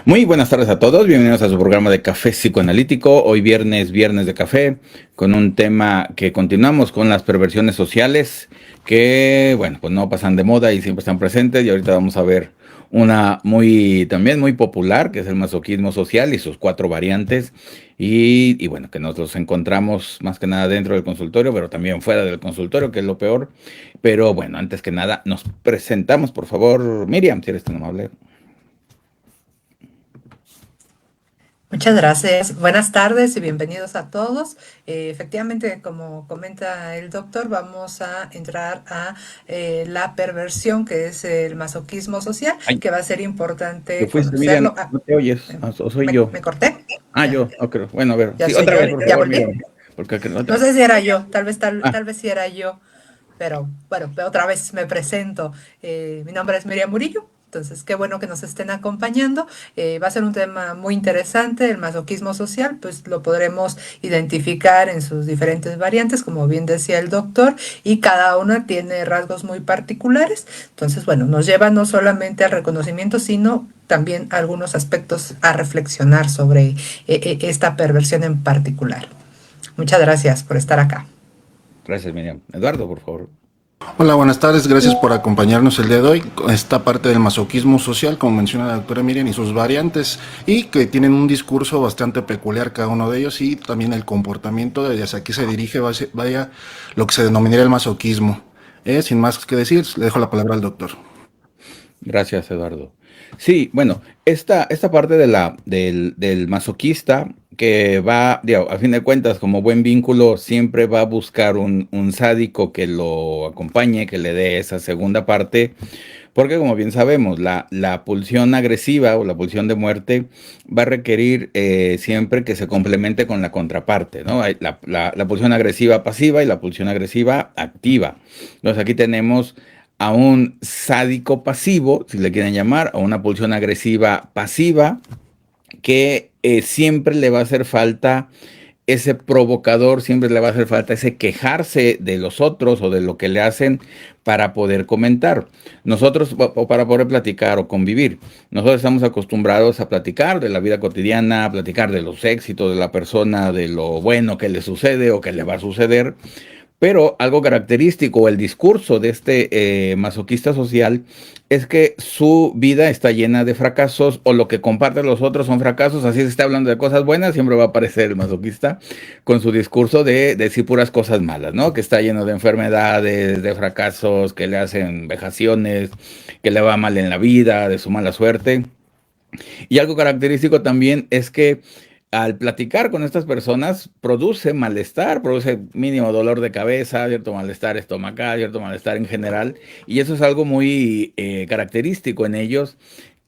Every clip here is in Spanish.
Muy buenas tardes a todos, bienvenidos a su programa de Café Psicoanalítico. Hoy viernes de café, con un tema que continuamos con las perversiones sociales, que bueno, pues no pasan de moda y siempre están presentes. Y ahorita vamos a ver una también muy popular, que es el masoquismo social y sus cuatro variantes. Y bueno, que nos los encontramos más que nada dentro del consultorio, pero también fuera del consultorio, que es lo peor. Pero bueno, antes que nada, nos presentamos, por favor, Miriam, si eres tan amable. Muchas gracias. Buenas tardes y bienvenidos a todos. Efectivamente, como comenta el doctor, vamos a entrar a la perversión que es el masoquismo social, Ay, que va a ser te importante fuiste, Miriam, conocerlo. Ah, no te oyes, ¿me, o soy yo. me corté? Ya, Yo, ok, bueno, a ver, ya sí, soy otra yo, vez, por ya favor, volví. Miriam, porque No otra vez. sé si era yo, Ah, tal vez si era yo. Pero bueno, otra vez me presento. Mi nombre es Miriam Murillo. Entonces, qué bueno que nos estén acompañando. Va a ser un tema muy interesante. El masoquismo social, pues lo podremos identificar en sus diferentes variantes, como bien decía el doctor, y cada una tiene rasgos muy particulares. Entonces, bueno, nos lleva no solamente al reconocimiento, sino también a algunos aspectos a reflexionar sobre esta perversión en particular. Muchas gracias por estar acá. gracias, Miriam. Eduardo, por favor. Hola, buenas tardes. Gracias por acompañarnos el día de hoy con esta parte del masoquismo social, como menciona la doctora Miriam, y sus variantes, y que tienen un discurso bastante peculiar cada uno de ellos, y también el comportamiento de hacia qué se dirige, vaya lo que se denominaría el masoquismo. Sin más que decir, le dejo la palabra al doctor. Gracias, Eduardo. Sí, bueno, esta parte del masoquista que va, digo, a fin de cuentas, como buen vínculo, siempre va a buscar un sádico que lo acompañe, que le dé esa segunda parte, porque como bien sabemos, la pulsión agresiva o la pulsión de muerte va a requerir siempre que se complemente con la contraparte, ¿no? Hay la pulsión agresiva pasiva y la pulsión agresiva activa. Entonces aquí tenemos a un sádico pasivo, si le quieren llamar, a una pulsión agresiva pasiva, que siempre le va a hacer falta ese provocador, siempre le va a hacer falta ese quejarse de los otros o de lo que le hacen para poder comentar. Nosotros, o para poder platicar o convivir, nosotros estamos acostumbrados a platicar de la vida cotidiana, a platicar de los éxitos de la persona, de lo bueno que le sucede o que le va a suceder. Pero algo característico, el discurso de este masoquista social, es que su vida está llena de fracasos o lo que comparten los otros son fracasos. Así se está hablando de cosas buenas, siempre va a aparecer el masoquista con su discurso de decir puras cosas malas, ¿no? Que está lleno de enfermedades, de fracasos, que le hacen vejaciones, que le va mal en la vida, de su mala suerte. Y algo característico también es que al platicar con estas personas produce malestar, produce mínimo dolor de cabeza, cierto malestar estomacal, cierto malestar en general, y eso es algo muy característico en ellos,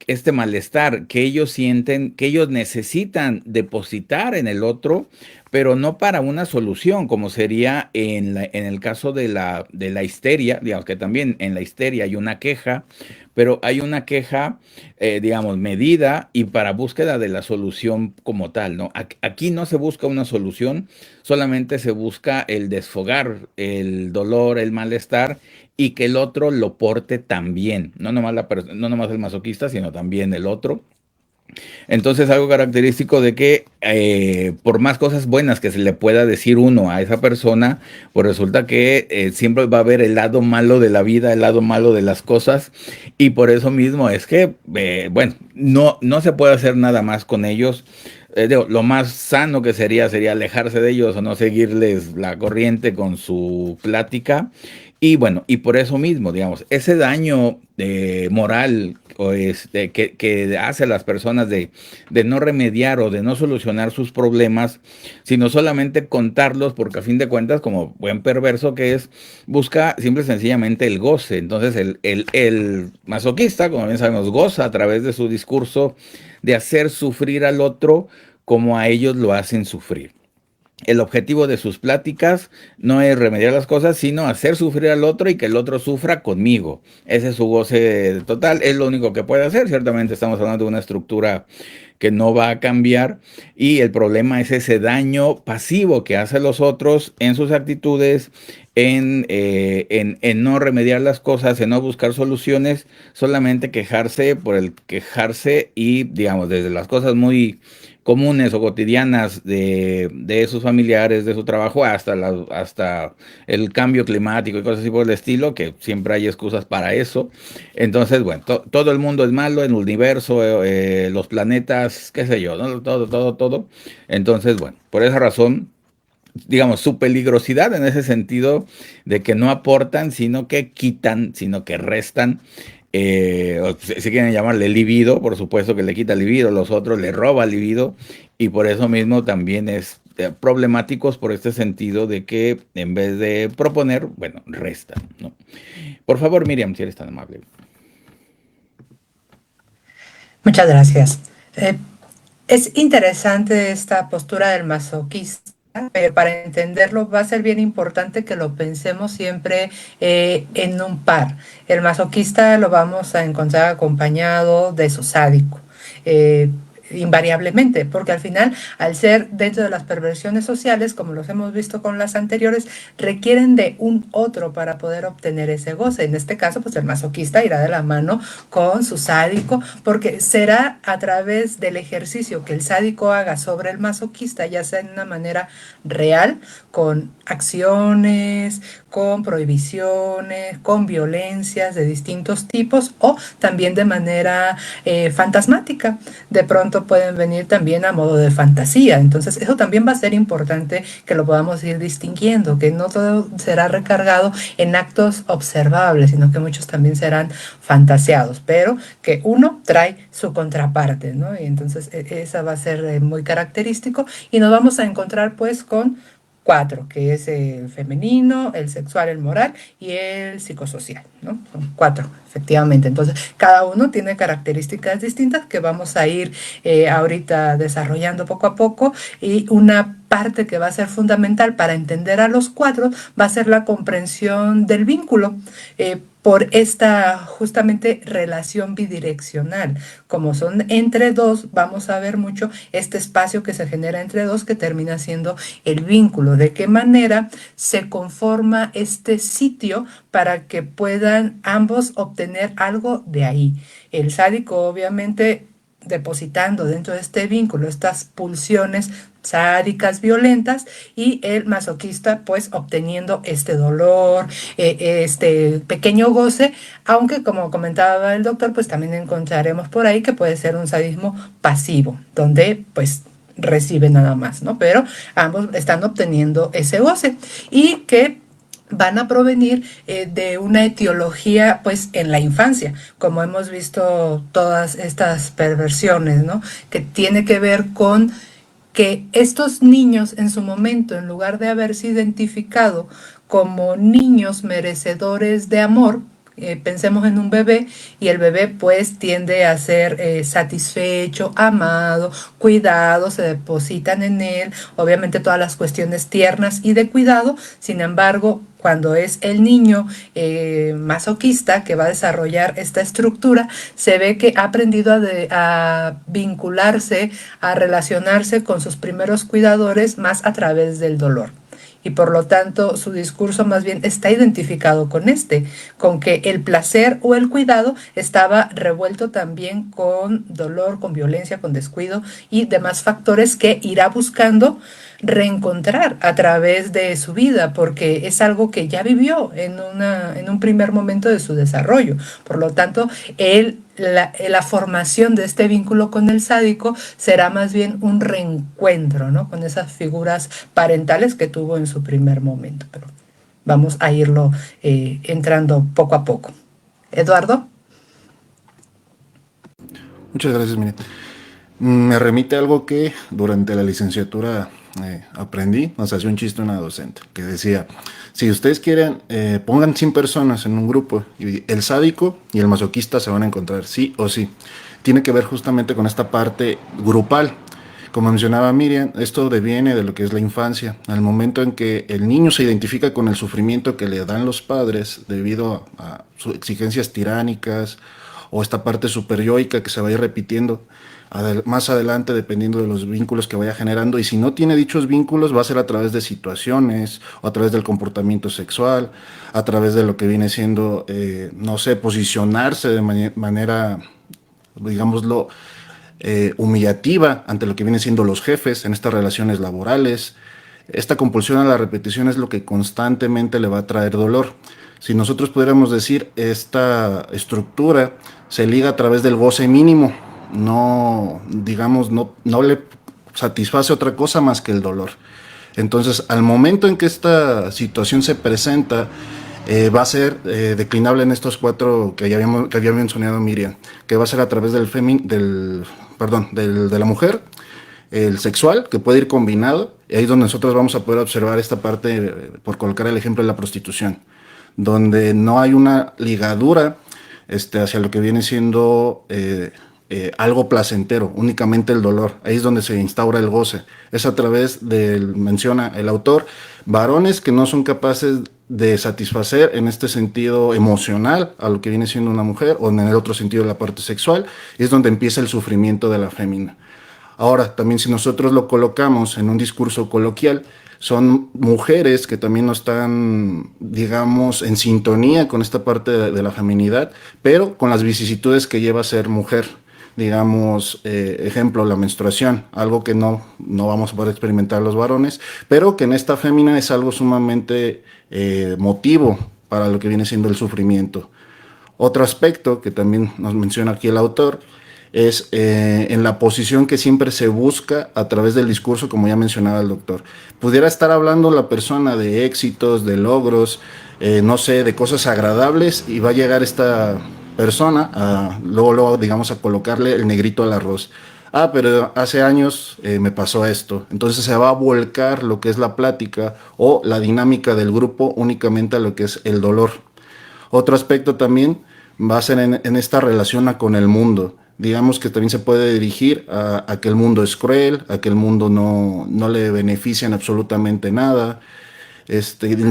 este malestar que ellos sienten, que ellos necesitan depositar en el otro, pero no para una solución, como sería en el caso de la histeria, digamos que también en la histeria hay una queja, pero hay una queja, digamos, medida y para búsqueda de la solución como tal, ¿no? Aquí no se busca una solución, solamente se busca el desfogar el dolor, el malestar y que el otro lo porte también, no nomás el masoquista, sino también el otro. Entonces, algo característico de que por más cosas buenas que se le pueda decir uno a esa persona, pues resulta que siempre va a haber el lado malo de la vida, el lado malo de las cosas, y por eso mismo es que, bueno, no se puede hacer nada más con ellos. Digo, lo más sano que sería alejarse de ellos o no seguirles la corriente con su plática. Y bueno, y por eso mismo, digamos, ese daño moral o que hace a las personas de no remediar o de no solucionar sus problemas, sino solamente contarlos, porque a fin de cuentas, como buen perverso que es, busca simple y sencillamente el goce. Entonces, el masoquista, como bien sabemos, goza a través de su discurso de hacer sufrir al otro como a ellos lo hacen sufrir. El objetivo de sus pláticas no es remediar las cosas, sino hacer sufrir al otro y que el otro sufra conmigo. Ese es su goce total, es lo único que puede hacer. Ciertamente estamos hablando de una estructura que no va a cambiar, y el problema es ese daño pasivo que hace los otros en sus actitudes, en no remediar las cosas, en no buscar soluciones, solamente quejarse por el quejarse y, digamos, desde las cosas muy comunes o cotidianas de sus familiares, de su trabajo, hasta el cambio climático y cosas así por el estilo, que siempre hay excusas para eso. Entonces, bueno, todo el mundo es malo, el universo, los planetas, qué sé yo, ¿no? Todo. Entonces, bueno, por esa razón, digamos, su peligrosidad en ese sentido de que no aportan, sino que quitan, sino que restan. O si quieren llamarle libido, por supuesto que le quita libido, los otros le roba libido, y por eso mismo también es problemáticos por este sentido de que en vez de proponer, bueno, restan, ¿no? Por favor, Miriam, si eres tan amable. Muchas gracias. Eh, es interesante esta postura del masoquista, pero para entenderlo va a ser bien importante que lo pensemos siempre en un par. El masoquista lo vamos a encontrar acompañado de su sádico. Invariablemente, porque al final, al ser dentro de las perversiones sociales, como los hemos visto con las anteriores, requieren de un otro para poder obtener ese goce. En este caso, pues el masoquista irá de la mano con su sádico, porque será a través del ejercicio que el sádico haga sobre el masoquista, ya sea en una manera real, con acciones, con prohibiciones, con violencias de distintos tipos, o también de manera fantasmática. De pronto pueden venir también a modo de fantasía. Entonces eso también va a ser importante que lo podamos ir distinguiendo, que no todo será recargado en actos observables, sino que muchos también serán fantaseados, pero que uno trae su contraparte, ¿no? Y entonces esa va a ser muy característico, y nos vamos a encontrar pues con cuatro, que es el femenino, el sexual, el moral y el psicosocial, ¿no? Son cuatro, efectivamente. Entonces, cada uno tiene características distintas que vamos a ir ahorita desarrollando poco a poco, y una parte que va a ser fundamental para entender a los cuatro va a ser la comprensión del vínculo. Por esta justamente relación bidireccional. Como son entre dos, vamos a ver mucho este espacio que se genera entre dos, que termina siendo el vínculo. De qué manera se conforma este sitio para que puedan ambos obtener algo de ahí. El sádico, obviamente, depositando dentro de este vínculo estas pulsiones sádicas, violentas, y el masoquista pues obteniendo este dolor, este pequeño goce, aunque como comentaba el doctor, pues también encontraremos por ahí que puede ser un sadismo pasivo, donde pues recibe nada más, ¿no? Pero ambos están obteniendo ese goce, y que van a provenir de una etiología pues en la infancia, como hemos visto todas estas perversiones, ¿no? Que tiene que ver con que estos niños en su momento, en lugar de haberse identificado como niños merecedores de amor, pensemos en un bebé, y el bebé pues tiende a ser satisfecho, amado, cuidado, se depositan en él, obviamente todas las cuestiones tiernas y de cuidado. Sin embargo, cuando es el niño masoquista que va a desarrollar esta estructura, se ve que ha aprendido a vincularse, a relacionarse con sus primeros cuidadores más a través del dolor. Y por lo tanto su discurso más bien está identificado con que el placer o el cuidado estaba revuelto también con dolor, con violencia, con descuido y demás factores que irá buscando reencontrar a través de su vida, porque es algo que ya vivió en un primer momento de su desarrollo. Por lo tanto, la formación de este vínculo con el sádico será más bien un reencuentro, ¿no? Con esas figuras parentales que tuvo en su primer momento. Pero vamos a irlo entrando poco a poco. Eduardo. Muchas gracias, Miriam. Me remite a algo que durante la licenciatura aprendí. Nos hacía un chiste una docente que decía: si ustedes quieren, pongan 100 personas en un grupo y el sádico y el masoquista se van a encontrar, sí o sí. Tiene que ver justamente con esta parte grupal. Como mencionaba Miriam, esto deviene de lo que es la infancia. Al momento en que el niño se identifica con el sufrimiento que le dan los padres debido a sus exigencias tiránicas o esta parte superyoica que se va a ir repitiendo, más adelante, dependiendo de los vínculos que vaya generando. Y si no tiene dichos vínculos, va a ser a través de situaciones, o a través del comportamiento sexual, a través de lo que viene siendo, no sé, posicionarse de manera, digámoslo, humillativa ante lo que vienen siendo los jefes en estas relaciones laborales. Esta compulsión a la repetición es lo que constantemente le va a traer dolor. Si nosotros pudiéramos decir, esta estructura se liga a través del goce mínimo, no, digamos, no le satisface otra cosa más que el dolor. Entonces, al momento en que esta situación se presenta, va a ser declinable en estos cuatro que había mencionado Miriam, que va a ser a través de la mujer, el sexual, que puede ir combinado, y ahí es donde nosotros vamos a poder observar esta parte, por colocar el ejemplo de la prostitución, donde no hay una ligadura hacia lo que viene siendo algo placentero, únicamente el dolor. Ahí es donde se instaura el goce. Es a través del, menciona el autor, varones que no son capaces de satisfacer en este sentido emocional a lo que viene siendo una mujer, o en el otro sentido la parte sexual, y es donde empieza el sufrimiento de la fémina. Ahora, también si nosotros lo colocamos en un discurso coloquial, son mujeres que también no están, digamos, en sintonía con esta parte de la feminidad, pero con las vicisitudes que lleva a ser mujer. Digamos, ejemplo, la menstruación, algo que no vamos a poder experimentar los varones, pero que en esta fémina es algo sumamente motivo para lo que viene siendo el sufrimiento. Otro aspecto que también nos menciona aquí el autor es en la posición que siempre se busca a través del discurso, como ya mencionaba el doctor. Pudiera estar hablando la persona de éxitos, de logros, no sé, de cosas agradables, y va a llegar esta persona luego, digamos, a colocarle el negrito al arroz. Ah, pero hace años me pasó esto. Entonces se va a volcar lo que es la plática o la dinámica del grupo únicamente a lo que es el dolor. Otro aspecto también va a ser en esta relación con el mundo. Digamos que también se puede dirigir a que el mundo es cruel, a que el mundo no le beneficia en absolutamente nada.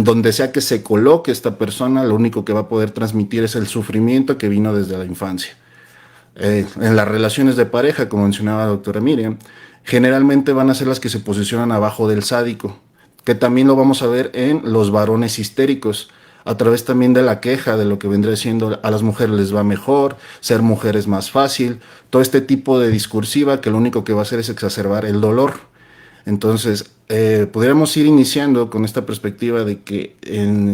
Donde sea que se coloque esta persona, lo único que va a poder transmitir es el sufrimiento que vino desde la infancia. En las relaciones de pareja, como mencionaba la doctora Miriam, generalmente van a ser las que se posicionan abajo del sádico, que también lo vamos a ver en los varones histéricos, a través también de la queja de lo que vendría siendo a las mujeres les va mejor, ser mujer es más fácil, todo este tipo de discursiva que lo único que va a hacer es exacerbar el dolor. Entonces, podríamos ir iniciando con esta perspectiva de que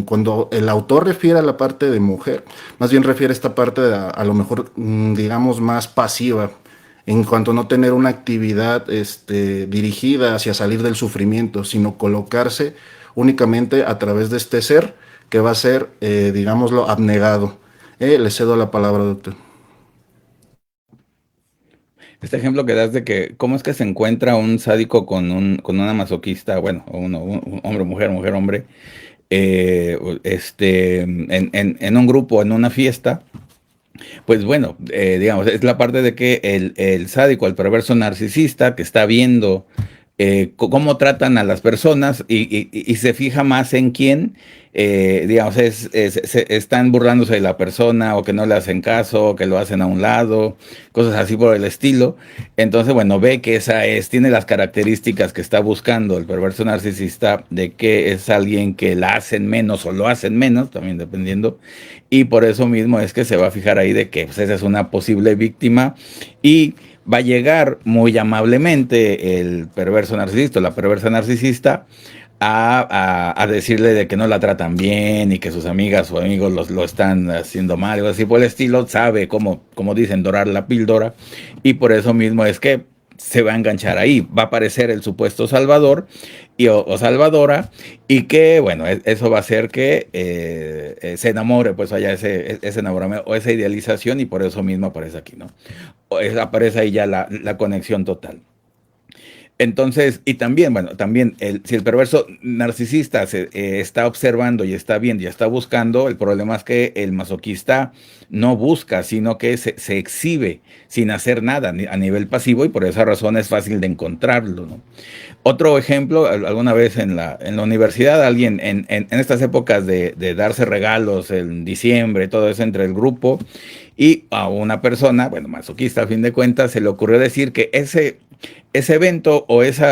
cuando el autor refiere a la parte de mujer, más bien refiere a esta parte a lo mejor, digamos, más pasiva, en cuanto a no tener una actividad dirigida hacia salir del sufrimiento, sino colocarse únicamente a través de este ser que va a ser, digámoslo, abnegado. Le cedo la palabra, doctor. Este ejemplo que das de que cómo es que se encuentra un sádico con una masoquista, bueno, un hombre, mujer, mujer, hombre, en un grupo, en una fiesta. Pues bueno, digamos, es la parte de que el sádico, el perverso narcisista que está viendo cómo tratan a las personas y se fija más en quién, digamos, están burlándose de la persona, o que no le hacen caso, o que lo hacen a un lado, cosas así por el estilo. Entonces, bueno, ve que tiene las características que está buscando el perverso narcisista, de que es alguien que la hacen menos o lo hacen menos, también dependiendo, y por eso mismo es que se va a fijar ahí de que pues, esa es una posible víctima, y va a llegar muy amablemente el perverso narcisista, la perversa narcisista, a decirle de que no la tratan bien y que sus amigas o amigos lo están haciendo mal, o así por el estilo. Sabe como dicen, dorar la píldora, y por eso mismo es que se va a enganchar ahí. Va a aparecer el supuesto salvador o salvadora, y que, bueno, eso va a hacer que se enamore, pues haya ese enamoramiento o esa idealización, y por eso mismo aparece aquí, ¿no? Aparece ahí ya la conexión total. Entonces, y también, bueno, también si el perverso narcisista está observando y está viendo y está buscando, el problema es que el masoquista no busca, sino que se exhibe sin hacer nada a nivel pasivo, y por esa razón es fácil de encontrarlo, ¿no? Otro ejemplo, alguna vez en la universidad, alguien en estas épocas de darse regalos en diciembre, todo eso entre el grupo, Y a una persona, bueno, masoquista a fin de cuentas, se le ocurrió decir que ese evento o ese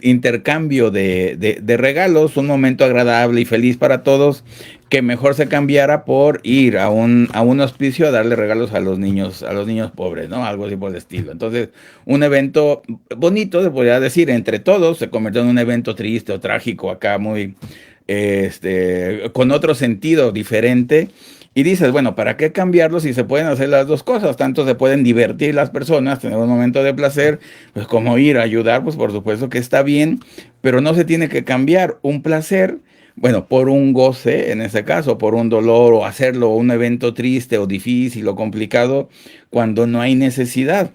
intercambio de regalos, un momento agradable y feliz para todos, que mejor se cambiara por ir a un hospicio a darle regalos a los niños pobres, ¿no? Algo así por el estilo. Entonces, un evento bonito, se podría decir, entre todos, se convirtió en un evento triste o trágico acá, muy, con otro sentido diferente. Y dices, bueno, ¿para qué cambiarlo si se pueden hacer las dos cosas? Tanto se pueden divertir las personas, tener un momento de placer, pues como ir a ayudar, pues por supuesto que está bien, pero no se tiene que cambiar un placer, bueno, por un goce, en ese caso, por un dolor, o hacerlo un evento triste o difícil o complicado, cuando no hay necesidad.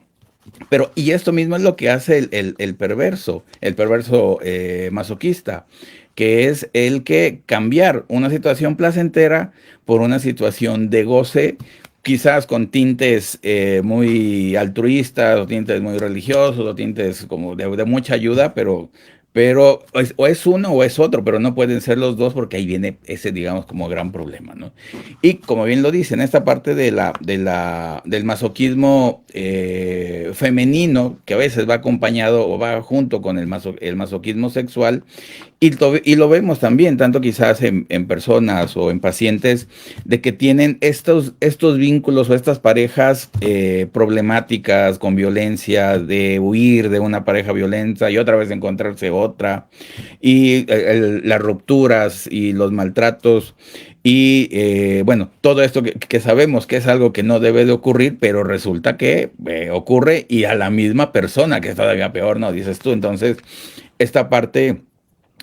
Pero, y esto mismo es lo que hace el perverso masoquista, que es el que cambiar una situación placentera por una situación de goce, quizás con tintes muy altruistas, o tintes muy religiosos, o tintes como de mucha ayuda, pero o es uno o es otro, pero no pueden ser los dos porque ahí viene ese, digamos, como gran problema, ¿no? Y como bien lo dicen, esta parte del masoquismo femenino, que a veces va acompañado o va junto con el masoquismo sexual, y lo vemos también, tanto quizás en personas o en pacientes, de que tienen estos vínculos o estas parejas problemáticas con violencia, de huir de una pareja violenta y otra vez encontrarse otra, y las rupturas y los maltratos. Y bueno, todo esto que sabemos que es algo que no debe de ocurrir, pero resulta que ocurre y a la misma persona, que es todavía peor, ¿no? Dices tú. Entonces, esta parte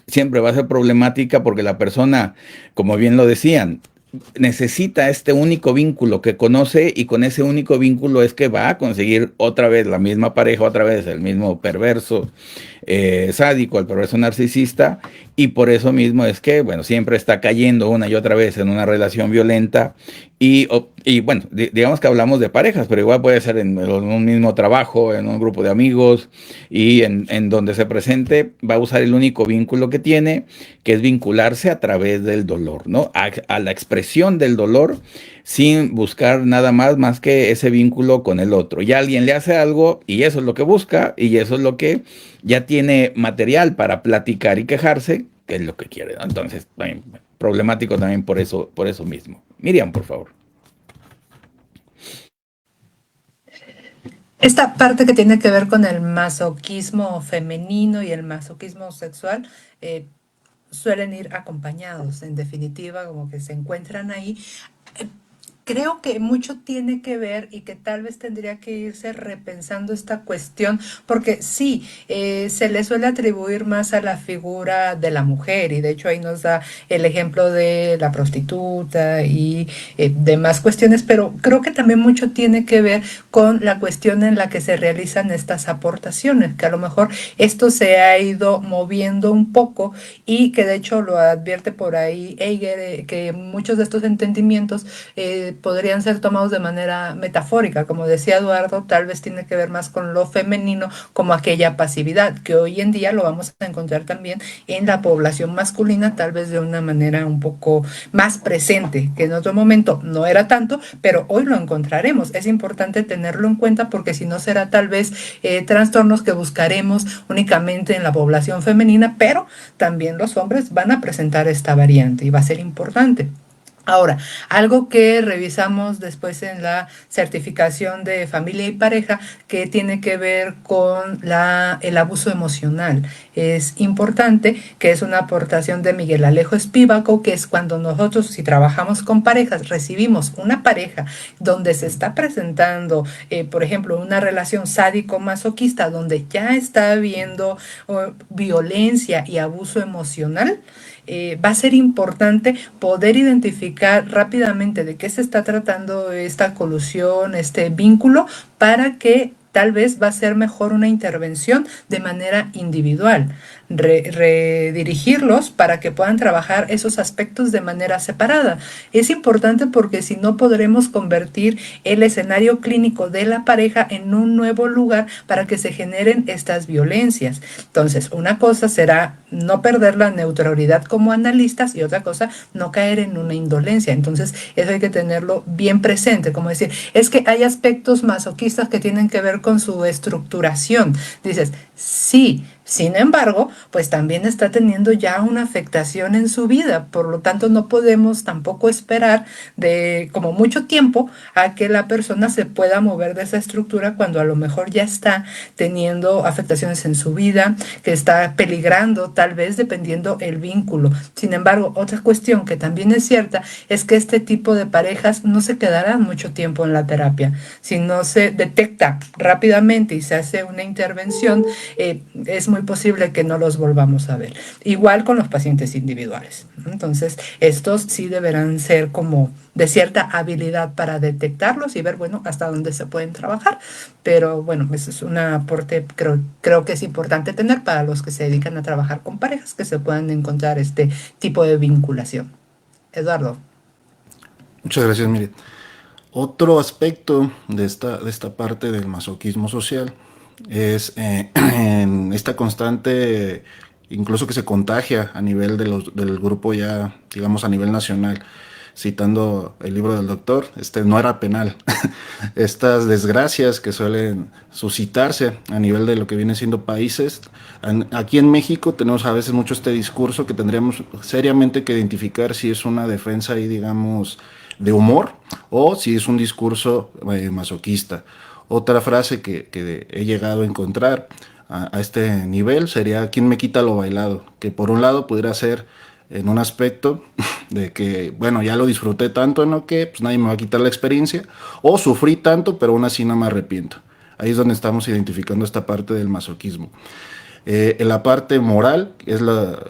siempre va a ser problemática porque la persona, como bien lo decían, necesita este único vínculo que conoce, y con ese único vínculo es que va a conseguir otra vez la misma pareja, otra vez el mismo perverso sádico, el perverso narcisista, y por eso mismo es que, bueno, siempre está cayendo una y otra vez en una relación violenta. Y bueno, digamos que hablamos de parejas, pero igual puede ser en un mismo trabajo, en un grupo de amigos, y en donde se presente, va a usar el único vínculo que tiene, que es vincularse a través del dolor, ¿no? A la expresión del dolor, sin buscar nada más que ese vínculo con el otro. Y alguien le hace algo y eso es lo que busca, y eso es lo que ya tiene material para platicar y quejarse, que es lo que quiere, ¿no? Entonces, también, problemático también por eso mismo. Miriam, por favor. Esta parte que tiene que ver con el masoquismo femenino y el masoquismo sexual suelen ir acompañados, en definitiva, como que se encuentran ahí. Creo que mucho tiene que ver y que tal vez tendría que irse repensando esta cuestión, porque sí, se le suele atribuir más a la figura de la mujer, y de hecho ahí nos da el ejemplo de la prostituta y demás cuestiones, pero creo que también mucho tiene que ver con la cuestión en la que se realizan estas aportaciones, que a lo mejor esto se ha ido moviendo un poco, y que de hecho lo advierte por ahí Eiger, que muchos de estos entendimientos podrían ser tomados de manera metafórica. Como decía Eduardo, tal vez tiene que ver más con lo femenino, como aquella pasividad, que hoy en día lo vamos a encontrar también en la población masculina, tal vez de una manera un poco más presente, que en otro momento no era tanto, pero hoy lo encontraremos. Es importante tenerlo en cuenta, porque si no será tal vez trastornos que buscaremos únicamente en la población femenina, pero también los hombres van a presentar esta variante y va a ser importante. Ahora, algo que revisamos después en la certificación de familia y pareja, que tiene que ver con el abuso emocional. Es importante, que es una aportación de Miguel Alejo Espívaco, que es cuando nosotros, si trabajamos con parejas, recibimos una pareja donde se está presentando, por ejemplo, una relación sádico-masoquista, donde ya está habiendo violencia y abuso emocional. Va a ser importante poder identificar rápidamente de qué se está tratando esta colusión, este vínculo, para que tal vez va a ser mejor una intervención de manera individual, redirigirlos para que puedan trabajar esos aspectos de manera separada. Es importante porque si no podremos convertir el escenario clínico de la pareja en un nuevo lugar para que se generen estas violencias. Entonces, una cosa será no perder la neutralidad como analistas y otra cosa, no caer en una indolencia. Entonces, eso hay que tenerlo bien presente, como decir, es que hay aspectos masoquistas que tienen que ver con su estructuración. Dices, sí, sin embargo, pues también está teniendo ya una afectación en su vida, por lo tanto no podemos tampoco esperar de como mucho tiempo a que la persona se pueda mover de esa estructura cuando a lo mejor ya está teniendo afectaciones en su vida, que está peligrando tal vez dependiendo el vínculo. Sin embargo, otra cuestión que también es cierta es que este tipo de parejas no se quedarán mucho tiempo en la terapia. Si no se detecta rápidamente y se hace una intervención, es muy posible que no los volvamos a ver. Igual con los pacientes individuales. Entonces, estos sí deberán ser como de cierta habilidad para detectarlos y ver, bueno, hasta dónde se pueden trabajar. Pero bueno, ese es un aporte, creo que es importante tener para los que se dedican a trabajar con parejas, que se puedan encontrar este tipo de vinculación. Eduardo. Muchas gracias, Mire. Otro aspecto de esta parte del masoquismo social es en esta constante, incluso que se contagia a nivel del grupo ya, digamos, a nivel nacional. Citando el libro del doctor, no era penal. Estas desgracias que suelen suscitarse a nivel de lo que viene siendo países. Aquí en México tenemos a veces mucho este discurso que tendríamos seriamente que identificar si es una defensa ahí, digamos, de humor o si es un discurso masoquista. Otra frase que he llegado a encontrar a este nivel sería: ¿quién me quita lo bailado? Que por un lado pudiera ser en un aspecto de que, bueno, ya lo disfruté tanto, ¿no? Que pues nadie me va a quitar la experiencia, o sufrí tanto, pero aún así no me arrepiento. Ahí es donde estamos identificando esta parte del masoquismo. En la parte moral,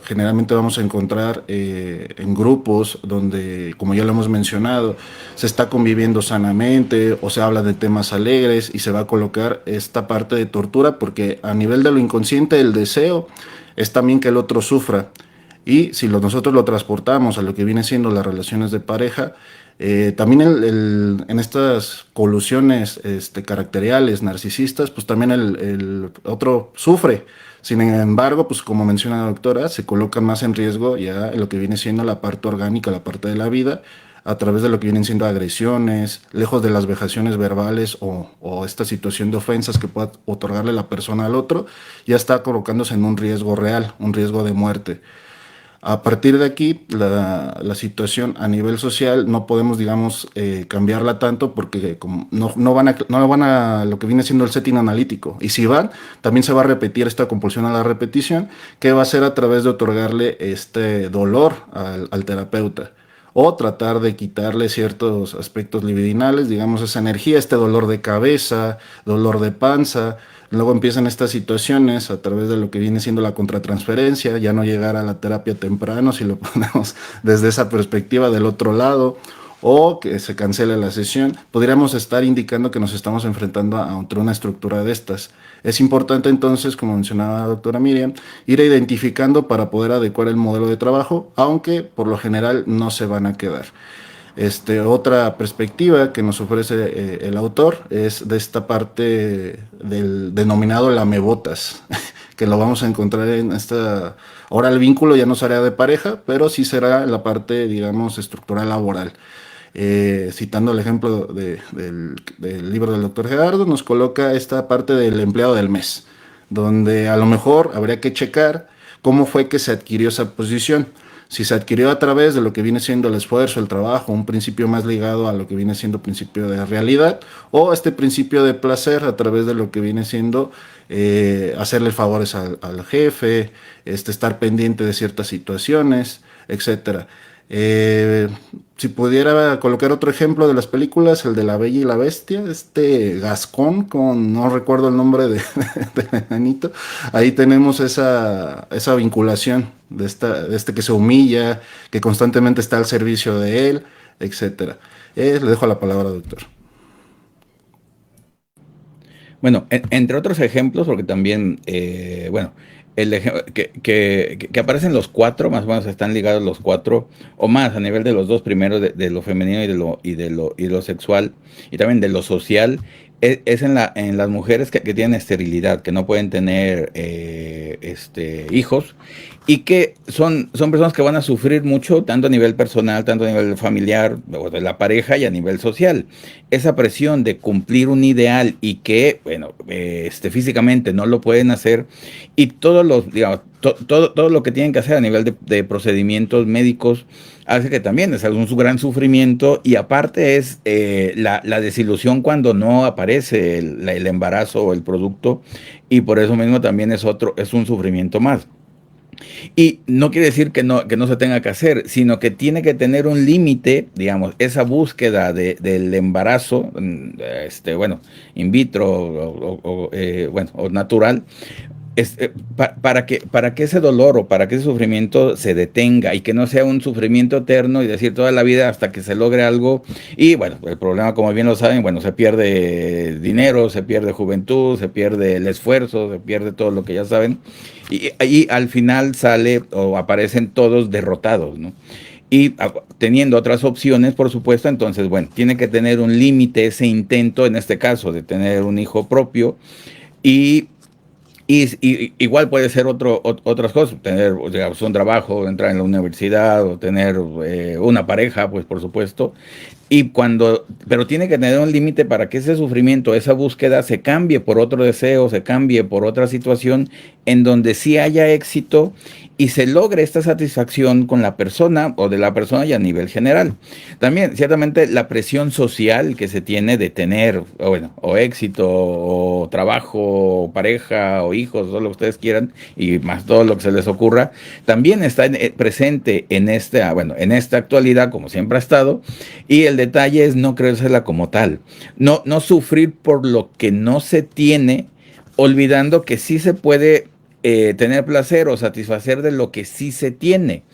generalmente vamos a encontrar en grupos donde, como ya lo hemos mencionado, se está conviviendo sanamente o se habla de temas alegres y se va a colocar esta parte de tortura, porque a nivel de lo inconsciente el deseo es también que el otro sufra. Y si nosotros lo transportamos a lo que viene siendo las relaciones de pareja, también en estas colusiones caracteriales, narcisistas, pues también el otro sufre. Sin embargo, pues como menciona la doctora, se coloca más en riesgo ya en lo que viene siendo la parte orgánica, la parte de la vida, a través de lo que vienen siendo agresiones, lejos de las vejaciones verbales o esta situación de ofensas que pueda otorgarle la persona al otro, ya está colocándose en un riesgo real, un riesgo de muerte. A partir de aquí, la situación a nivel social no podemos, digamos, cambiarla tanto porque como no van a lo que viene siendo el setting analítico. Y si van, también se va a repetir esta compulsión a la repetición, que va a ser a través de otorgarle este dolor al terapeuta o tratar de quitarle ciertos aspectos libidinales, digamos, esa energía, este dolor de cabeza, dolor de panza. Luego empiezan estas situaciones a través de lo que viene siendo la contratransferencia, ya no llegar a la terapia temprano si lo ponemos desde esa perspectiva del otro lado, o que se cancele la sesión. Podríamos estar indicando que nos estamos enfrentando a una estructura de estas. Es importante entonces, como mencionaba la doctora Miriam, ir identificando para poder adecuar el modelo de trabajo, aunque por lo general no se van a quedar. Otra perspectiva que nos ofrece el autor es de esta parte del denominado lamebotas, que lo vamos a encontrar en esta... Ahora el vínculo ya no será de pareja, pero sí será la parte, digamos, estructural laboral. Citando el ejemplo del libro del doctor Gerardo, nos coloca esta parte del empleado del mes, donde a lo mejor habría que checar cómo fue que se adquirió esa posición. Si se adquirió a través de lo que viene siendo el esfuerzo, el trabajo, un principio más ligado a lo que viene siendo principio de realidad, o este principio de placer a través de lo que viene siendo hacerle favores al jefe, estar pendiente de ciertas situaciones, etcétera. Si pudiera colocar otro ejemplo de las películas, el de La Bella y la Bestia, Gascón, no recuerdo el nombre de Benito, ahí tenemos esa vinculación de que se humilla, que constantemente está al servicio de él, etcétera. Le dejo la palabra, doctor. Bueno, entre otros ejemplos, porque también, bueno, que aparecen los cuatro, más o menos están ligados los cuatro, o más a nivel de los dos primeros, de lo femenino y de lo sexual, y también de lo social, es en las mujeres que tienen esterilidad, que no pueden tener hijos y que son personas que van a sufrir mucho, tanto a nivel personal, tanto a nivel familiar, o de la pareja y a nivel social. Esa presión de cumplir un ideal y que, bueno, físicamente no lo pueden hacer y todos los, digamos, todo lo que tienen que hacer a nivel de procedimientos médicos hace que también es un gran sufrimiento y aparte es la desilusión cuando no aparece el embarazo o el producto y por eso mismo también es un sufrimiento más. Y no quiere decir que no se tenga que hacer, sino que tiene que tener un límite, digamos, esa búsqueda del embarazo, bueno, in vitro bueno, o natural, para que ese dolor o para que ese sufrimiento se detenga y que no sea un sufrimiento eterno y decir toda la vida hasta que se logre algo. Y bueno, el problema, como bien lo saben, bueno, se pierde dinero, se pierde juventud, se pierde el esfuerzo, se pierde todo lo que ya saben. Y ahí al final sale o aparecen todos derrotados, ¿no? Y teniendo otras opciones, por supuesto, entonces, bueno, tiene que tener un límite ese intento, en este caso, de tener un hijo propio. Y igual puede ser otras cosas, tener, o sea, un trabajo, entrar en la universidad o tener una pareja, pues por supuesto. Pero tiene que tener un límite para que ese sufrimiento, esa búsqueda se cambie por otro deseo, se cambie por otra situación en donde sí haya éxito y se logre esta satisfacción con la persona o de la persona y a nivel general. También, ciertamente, la presión social que se tiene de tener, o bueno, o éxito, o trabajo, o pareja, o hijos, todo lo que ustedes quieran, y más todo lo que se les ocurra, también está presente bueno, en esta actualidad, como siempre ha estado, y el detalle es no creérsela como tal, no sufrir por lo que no se tiene, olvidando que sí se puede tener placer o satisfacer de lo que sí se tiene.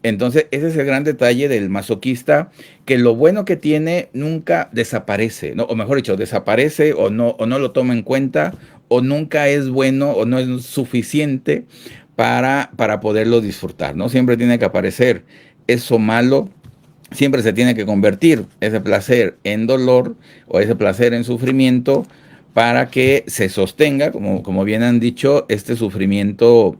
Entonces, ese es el gran detalle del masoquista, que lo bueno que tiene nunca desaparece, ¿no? O mejor dicho, desaparece o no lo toma en cuenta, o nunca es bueno o no es suficiente para poderlo disfrutar, ¿no? Siempre tiene que aparecer eso malo, siempre se tiene que convertir ese placer en dolor o ese placer en sufrimiento para que se sostenga, como bien han dicho, este sufrimiento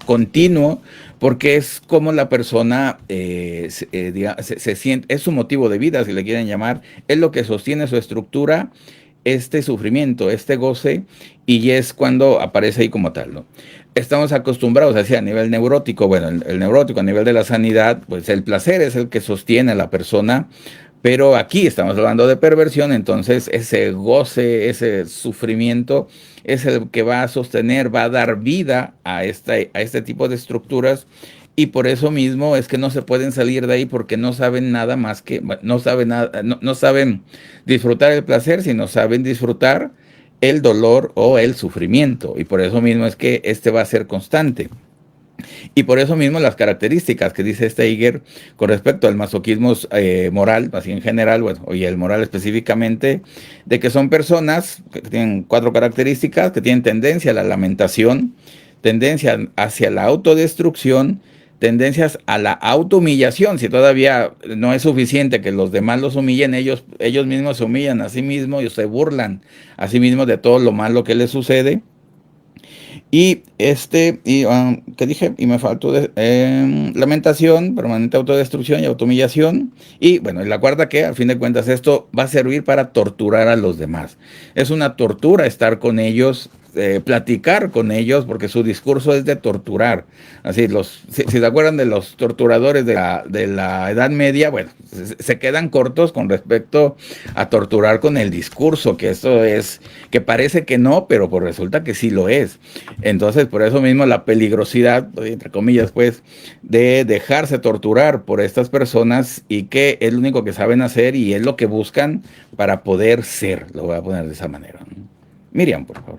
continuo, porque es como la persona se siente, es su motivo de vida, si le quieren llamar, es lo que sostiene su estructura, este sufrimiento, este goce, y es cuando aparece ahí como tal, ¿no? Estamos acostumbrados así a nivel neurótico, bueno, el neurótico a nivel de la sanidad, pues el placer es el que sostiene a la persona, pero aquí estamos hablando de perversión, entonces ese goce, ese sufrimiento es el que va a sostener, va a dar vida a este tipo de estructuras y por eso mismo es que no se pueden salir de ahí porque no saben nada más que, bueno, no saben nada, no saben disfrutar el placer, sino saben disfrutar el dolor o el sufrimiento. Y por eso mismo es que este va a ser constante. Y por eso mismo las características que dice Steiger con respecto al masoquismo moral, así en general, bueno, y el moral específicamente, de que son personas que tienen 4 características, que tienen tendencia a la lamentación, tendencia hacia la autodestrucción, tendencias a la autohumillación. Si todavía no es suficiente que los demás los humillen, ellos mismos se humillan a sí mismos y se burlan a sí mismos de todo lo malo que les sucede. ¿Qué dije? Y me faltó lamentación, permanente autodestrucción y autohumillación. Y bueno, y la cuarta que, al fin de cuentas, esto va a servir para torturar a los demás. Es una tortura estar con ellos, platicar con ellos, porque su discurso es de torturar. Así, si se acuerdan de los torturadores de la Edad Media, bueno, se quedan cortos con respecto a torturar con el discurso, que esto es, que parece que no, pero pues resulta que sí lo es. Entonces, por eso mismo la peligrosidad, entre comillas, pues, de dejarse torturar por estas personas y que es lo único que saben hacer y es lo que buscan para poder ser, lo voy a poner de esa manera, ¿no? Miriam, por favor.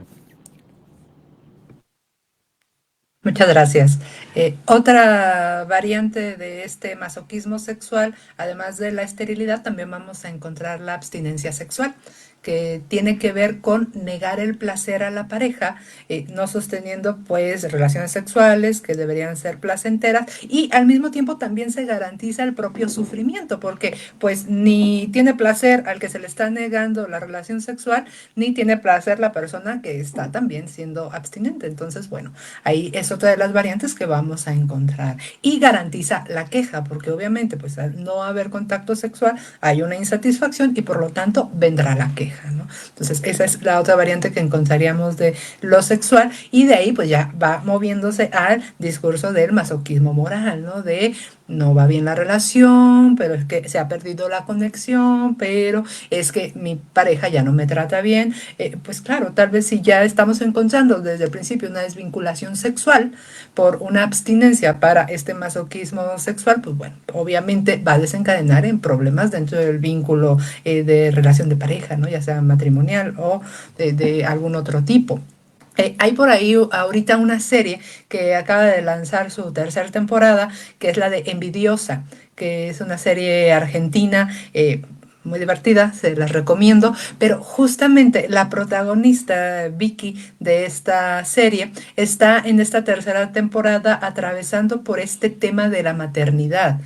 Muchas gracias. Otra variante de este masoquismo sexual, además de la esterilidad, también vamos a encontrar la abstinencia sexual, que tiene que ver con negar el placer a la pareja, no sosteniendo pues relaciones sexuales que deberían ser placenteras, y al mismo tiempo también se garantiza el propio sufrimiento, porque pues ni tiene placer al que se le está negando la relación sexual, ni tiene placer la persona que está también siendo abstinente. Entonces, bueno, ahí es otra de las variantes que vamos a encontrar. Y garantiza la queja, porque obviamente pues al no haber contacto sexual hay una insatisfacción y por lo tanto vendrá la queja, ¿no? Entonces esa es la otra variante que encontraríamos de lo sexual, y de ahí pues ya va moviéndose al discurso del masoquismo moral, ¿no? De no va bien la relación, pero es que se ha perdido la conexión, pero es que mi pareja ya no me trata bien. Pues claro, tal vez si ya estamos encontrando desde el principio una desvinculación sexual por una abstinencia para este masoquismo sexual, pues bueno, obviamente va a desencadenar en problemas dentro del vínculo de relación de pareja, ¿no? Ya sea matrimonial o de algún otro tipo. Hay por ahí ahorita una serie que acaba de lanzar su tercera temporada, que es la de Envidiosa, que es una serie argentina muy divertida, se las recomiendo, pero justamente la protagonista Vicky de esta serie está en esta tercera temporada atravesando por este tema de la maternidad.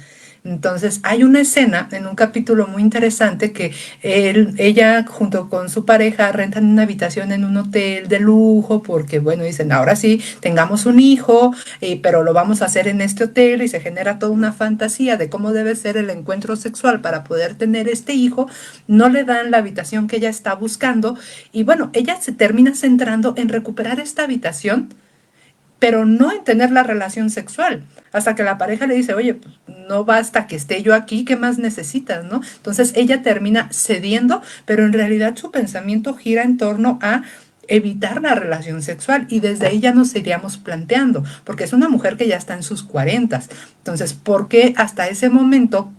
Entonces, hay una escena en un capítulo muy interesante que ella junto con su pareja rentan una habitación en un hotel de lujo porque, bueno, dicen, ahora sí, tengamos un hijo, pero lo vamos a hacer en este hotel, y se genera toda una fantasía de cómo debe ser el encuentro sexual para poder tener este hijo. No le dan la habitación que ella está buscando y, bueno, ella se termina centrando en recuperar esta habitación, pero no en tener la relación sexual. Hasta que la pareja le dice, oye, pues no basta que esté yo aquí, ¿qué más necesitas, no? Entonces ella termina cediendo, pero en realidad su pensamiento gira en torno a evitar la relación sexual, y desde ahí ya nos iríamos planteando, porque es una mujer que ya está en sus 40. Entonces, ¿por qué hasta ese momento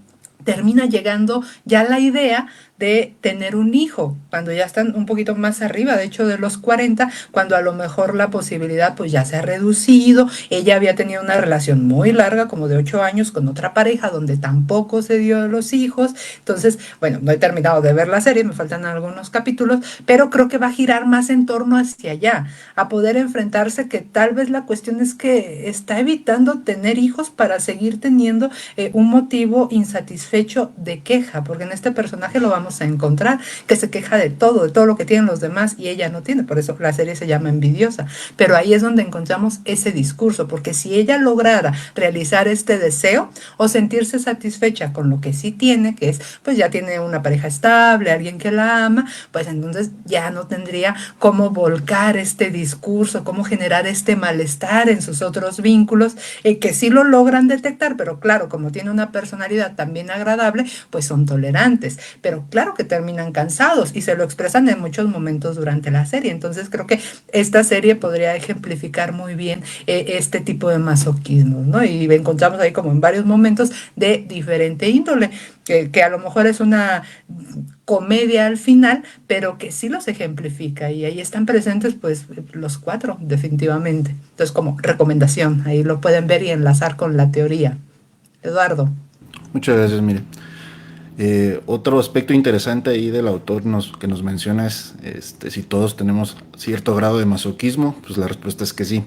termina llegando ya la idea de tener un hijo, cuando ya están un poquito más arriba, de hecho de los 40, cuando a lo mejor la posibilidad pues ya se ha reducido? Ella había tenido una relación muy larga, como de 8 años, con otra pareja, donde tampoco se dio los hijos. Entonces, bueno, no he terminado de ver la serie, me faltan algunos capítulos, pero creo que va a girar más en torno hacia allá, a poder enfrentarse que tal vez la cuestión es que está evitando tener hijos para seguir teniendo un motivo insatisfecho de queja, porque en este personaje lo vamos a encontrar, que se queja de todo lo que tienen los demás y ella no tiene, por eso la serie se llama Envidiosa. Pero ahí es donde encontramos ese discurso, porque si ella lograra realizar este deseo o sentirse satisfecha con lo que sí tiene, que es, pues ya tiene una pareja estable, alguien que la ama, pues entonces ya no tendría cómo volcar este discurso, cómo generar este malestar en sus otros vínculos, que sí lo logran detectar, pero claro, como tiene una personalidad también agradable, pues son tolerantes, pero claro que terminan cansados y se lo expresan en muchos momentos durante la serie. Entonces creo que esta serie podría ejemplificar muy bien este tipo de masoquismo, ¿no? Y encontramos ahí como en varios momentos de diferente índole, que a lo mejor es una comedia al final, pero que sí los ejemplifica, y ahí están presentes pues los cuatro definitivamente. Entonces, como recomendación, ahí lo pueden ver y enlazar con la teoría. Eduardo. Muchas gracias, mire. Otro aspecto interesante ahí del autor que nos menciona es si todos tenemos cierto grado de masoquismo. Pues la respuesta es que sí.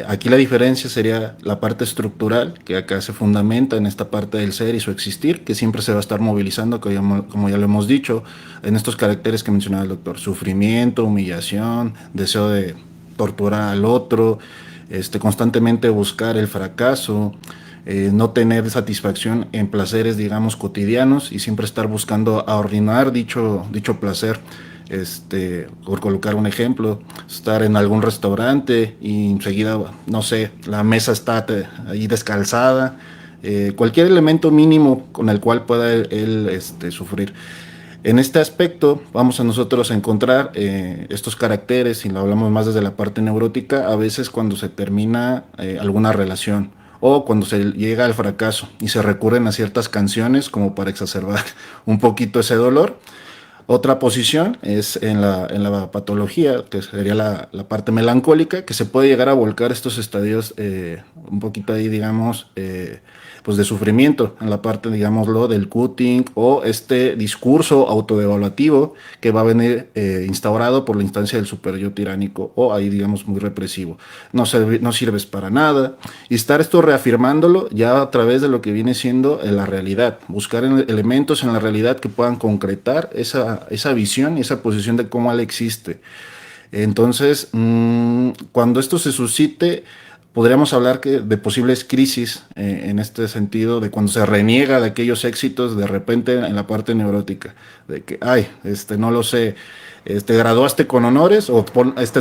Aquí la diferencia sería la parte estructural, que acá se fundamenta en esta parte del ser y su existir, que siempre se va a estar movilizando, como ya lo hemos dicho, en estos caracteres que mencionaba el doctor: sufrimiento, humillación, deseo de torturar al otro, constantemente buscar el fracaso, no tener satisfacción en placeres, digamos, cotidianos, y siempre estar buscando arruinar dicho placer. Por colocar un ejemplo, estar en algún restaurante y enseguida, no sé, la mesa está ahí descalzada, cualquier elemento mínimo con el cual pueda él sufrir. En este aspecto vamos a nosotros a encontrar estos caracteres, y lo hablamos más desde la parte neurótica, a veces cuando se termina alguna relación, o cuando se llega al fracaso y se recurren a ciertas canciones como para exacerbar un poquito ese dolor. Otra posición es en la patología, que sería la parte melancólica, que se puede llegar a volcar estos estadios un poquito ahí, digamos, pues de sufrimiento en la parte, digámoslo, del cutting o este discurso autodevaluativo que va a venir instaurado por la instancia del super yo tiránico o ahí, digamos, muy represivo. No sirves para nada. Y estar esto reafirmándolo ya a través de lo que viene siendo la realidad. Buscar elementos en la realidad que puedan concretar esa visión y esa posición de cómo él existe. Entonces, cuando esto se suscite, podríamos hablar de posibles crisis en este sentido, de cuando se reniega de aquellos éxitos de repente en la parte neurótica, de que, ay, no lo sé, graduaste con honores o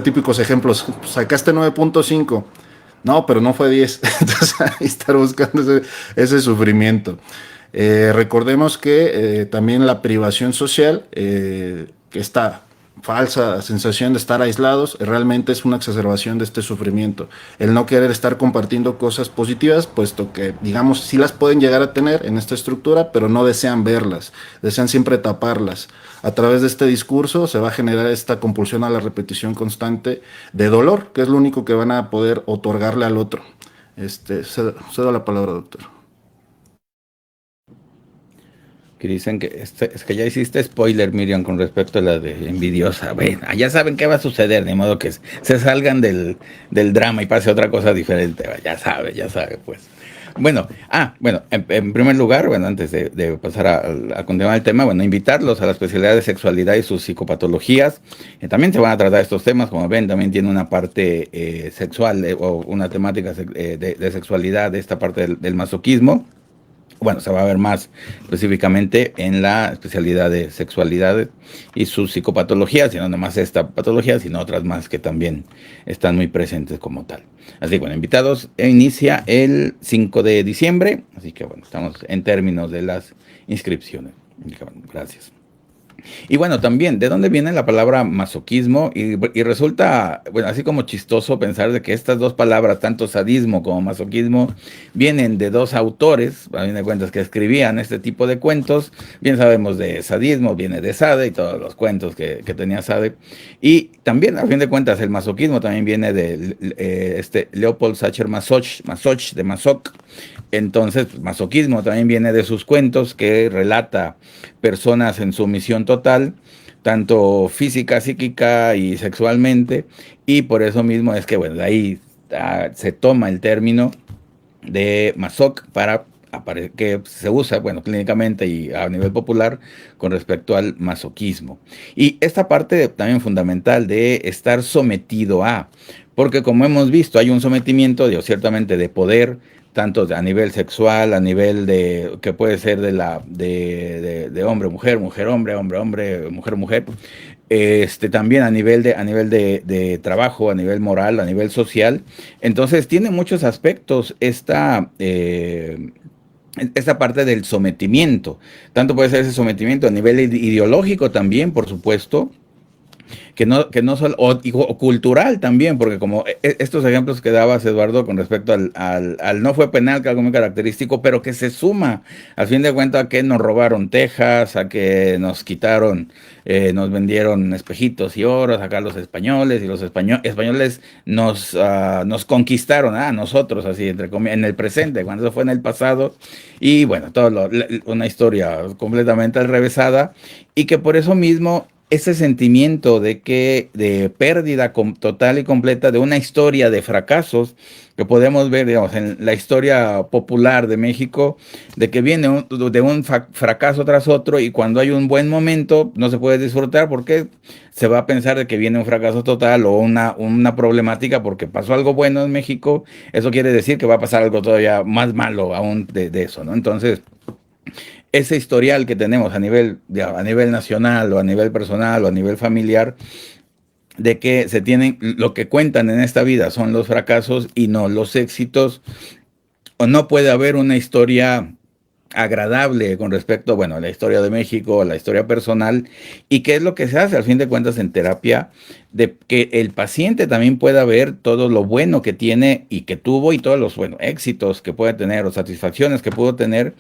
típicos ejemplos, sacaste 9.5, no, pero no fue 10, entonces ahí estar buscando ese sufrimiento. Recordemos que también la privación social, que esta falsa sensación de estar aislados, realmente es una exacerbación de este sufrimiento. El no querer estar compartiendo cosas positivas, puesto que, digamos, sí las pueden llegar a tener en esta estructura, pero no desean verlas, desean siempre taparlas. A través de este discurso se va a generar esta compulsión a la repetición constante de dolor, que es lo único que van a poder otorgarle al otro. Cedo la palabra, doctor. Que dicen que es que ya hiciste spoiler, Miriam, con respecto a la de envidiosa. Bueno, ya saben qué va a suceder, de modo que se salgan del drama y pase otra cosa diferente. Ya sabe, pues. Bueno, en primer lugar, bueno, antes de pasar a continuar el tema, bueno, invitarlos a la especialidad de sexualidad y sus psicopatologías. También se van a tratar estos temas, como ven, también tiene una parte sexual o una temática de sexualidad de esta parte del masoquismo. Bueno, se va a ver más específicamente en la especialidad de sexualidad y sus psicopatologías, y no nomás esta patología, sino otras más que también están muy presentes como tal. Así que, bueno, invitados, inicia el 5 de diciembre, así que, bueno, estamos en términos de las inscripciones. Gracias. Y bueno, también, ¿de dónde viene la palabra masoquismo? Y resulta, bueno, así como chistoso pensar de que estas dos palabras, tanto sadismo como masoquismo, vienen de dos autores, a fin de cuentas, que escribían este tipo de cuentos. Bien sabemos de sadismo, viene de Sade y todos los cuentos que tenía Sade. Y también, a fin de cuentas, el masoquismo también viene de Leopold Sacher Masoch, de Masoch. Entonces, pues, masoquismo también viene de sus cuentos que relata personas en sumisión total, tanto física, psíquica y sexualmente, y por eso mismo es que, bueno, de ahí se toma el término de masoch que se usa, bueno, clínicamente y a nivel popular con respecto al masoquismo. Y esta parte también fundamental de estar sometido a, porque como hemos visto, hay un sometimiento, ciertamente de poder, tanto a nivel sexual, a nivel de, que puede ser de hombre, mujer, mujer, hombre, hombre, hombre, mujer, mujer, también a nivel de trabajo, a nivel moral, a nivel social. Entonces tiene muchos aspectos esta parte del sometimiento. Tanto puede ser ese sometimiento a nivel ideológico también, por supuesto, que no solo, o cultural también, porque como estos ejemplos que dabas, Eduardo, con respecto al no fue penal, que es algo muy característico, pero que se suma, al fin de cuentas, a que nos robaron Texas, a que nos quitaron, nos vendieron espejitos y oros, acá los españoles, y los españoles nos conquistaron a nosotros, así, entre comillas, en el presente, cuando eso fue en el pasado, y bueno, una historia completamente alrevesada, y que por eso mismo ese sentimiento de pérdida total y completa de una historia de fracasos que podemos ver, digamos, en la historia popular de México, de que viene de un fracaso tras otro, y cuando hay un buen momento no se puede disfrutar porque se va a pensar de que viene un fracaso total o una problemática porque pasó algo bueno en México. Eso quiere decir que va a pasar algo todavía más malo aún de eso, ¿no? Entonces, ese historial que tenemos a nivel nacional o a nivel personal o a nivel familiar, de que lo que cuentan en esta vida son los fracasos y no los éxitos, o no puede haber una historia agradable con respecto, bueno, a la historia de México, a la historia personal, y qué es lo que se hace al fin de cuentas en terapia, de que el paciente también pueda ver todo lo bueno que tiene y que tuvo y todos los éxitos que puede tener o satisfacciones que pudo tener,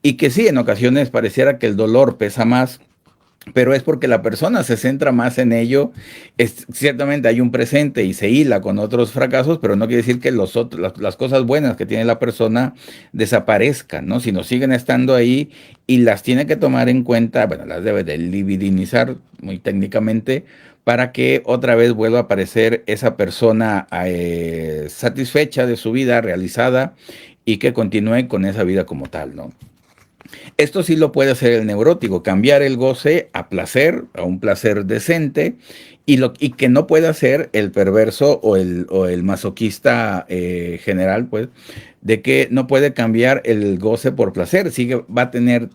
y que sí, en ocasiones pareciera que el dolor pesa más, pero es porque la persona se centra más en ello. Ciertamente hay un presente y se hila con otros fracasos, pero no quiere decir que las cosas buenas que tiene la persona desaparezcan, ¿no? Sino siguen estando ahí y las tiene que tomar en cuenta, bueno, las debe de libidinizar muy técnicamente para que otra vez vuelva a aparecer esa persona satisfecha de su vida, realizada y que continúe con esa vida como tal, ¿no? Esto sí lo puede hacer el neurótico, cambiar el goce a placer, a un placer decente, y que no puede hacer el perverso o el masoquista general, pues, de que no puede cambiar el goce por placer, sigue, va a tener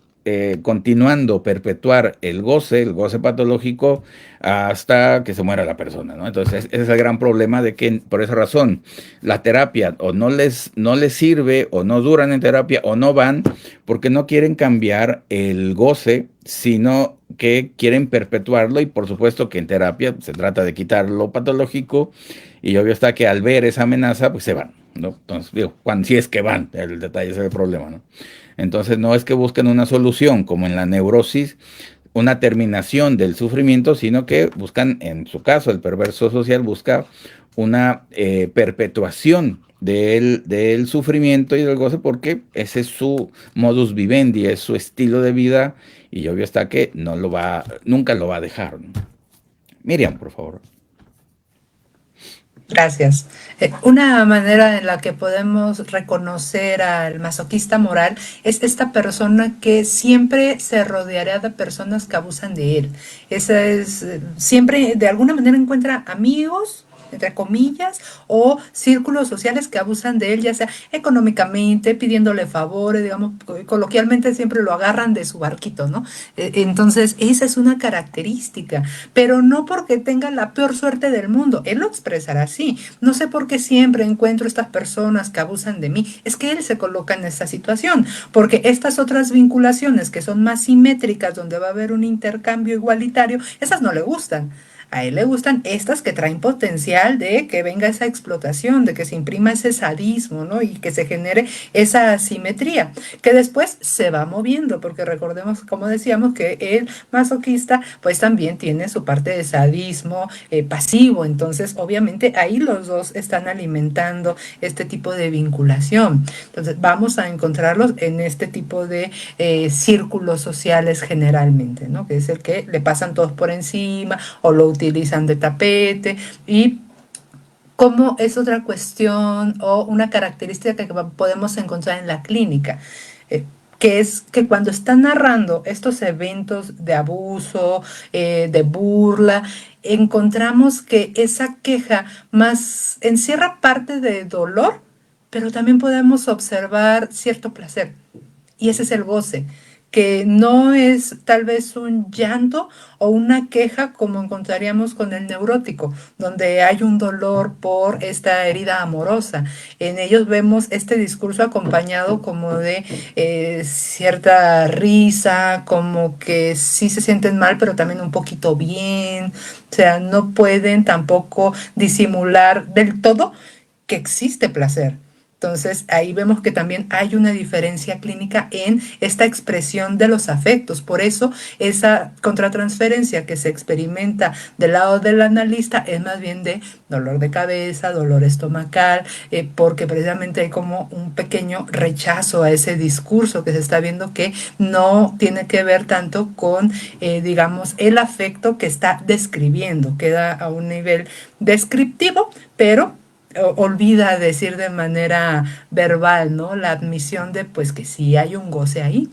continuando perpetuar el goce patológico, hasta que se muera la persona, ¿no? Entonces, ese es el gran problema de que por esa razón la terapia o no les sirve, o no duran en terapia, o no van, porque no quieren cambiar el goce, sino que quieren perpetuarlo, y por supuesto que en terapia se trata de quitar lo patológico, y obvio está que al ver esa amenaza, pues se van, ¿no? Entonces, digo, si es que van, el detalle es el problema, ¿no? Entonces, no es que busquen una solución, como en la neurosis, una terminación del sufrimiento, sino que buscan, en su caso, el perverso social busca una perpetuación del sufrimiento y del goce, porque ese es su modus vivendi, es su estilo de vida, y obvio está que nunca lo va a dejar, ¿no? Miriam, por favor. Gracias. Una manera en la que podemos reconocer al masoquista moral es esta persona que siempre se rodeará de personas que abusan de él. Esa es, siempre de alguna manera encuentra amigos, entre comillas, o círculos sociales que abusan de él, ya sea económicamente, pidiéndole favores, digamos, coloquialmente siempre lo agarran de su barquito, ¿no? Entonces, esa es una característica, pero no porque tenga la peor suerte del mundo, él lo expresará así. No sé por qué siempre encuentro estas personas que abusan de mí, es que él se coloca en esta situación, porque estas otras vinculaciones que son más simétricas, donde va a haber un intercambio igualitario, esas no le gustan. A él le gustan estas que traen potencial de que venga esa explotación, de que se imprima ese sadismo, ¿no? Y que se genere esa asimetría, que después se va moviendo, porque recordemos, como decíamos, que el masoquista pues también tiene su parte de sadismo pasivo, entonces obviamente ahí los dos están alimentando este tipo de vinculación. Entonces vamos a encontrarlos en este tipo de círculos sociales generalmente, ¿no? Que es el que le pasan todos por encima o lo utilizan de tapete, y como es otra cuestión o una característica que podemos encontrar en la clínica, que es que cuando están narrando estos eventos de abuso, de burla, encontramos que esa queja más encierra parte de dolor, pero también podemos observar cierto placer. Y ese es el goce, que no es tal vez un llanto o una queja como encontraríamos con el neurótico, donde hay un dolor por esta herida amorosa. En ellos vemos este discurso acompañado como de cierta risa, como que sí se sienten mal, pero también un poquito bien. O sea, no pueden tampoco disimular del todo que existe placer. Entonces, ahí vemos que también hay una diferencia clínica en esta expresión de los afectos. Por eso, esa contratransferencia que se experimenta del lado del analista es más bien de dolor de cabeza, dolor estomacal, porque precisamente hay como un pequeño rechazo a ese discurso que se está viendo, que no tiene que ver tanto con, digamos, el afecto que está describiendo. Queda a un nivel descriptivo, pero olvida decir de manera verbal, ¿no? La admisión de pues que sí hay un goce ahí,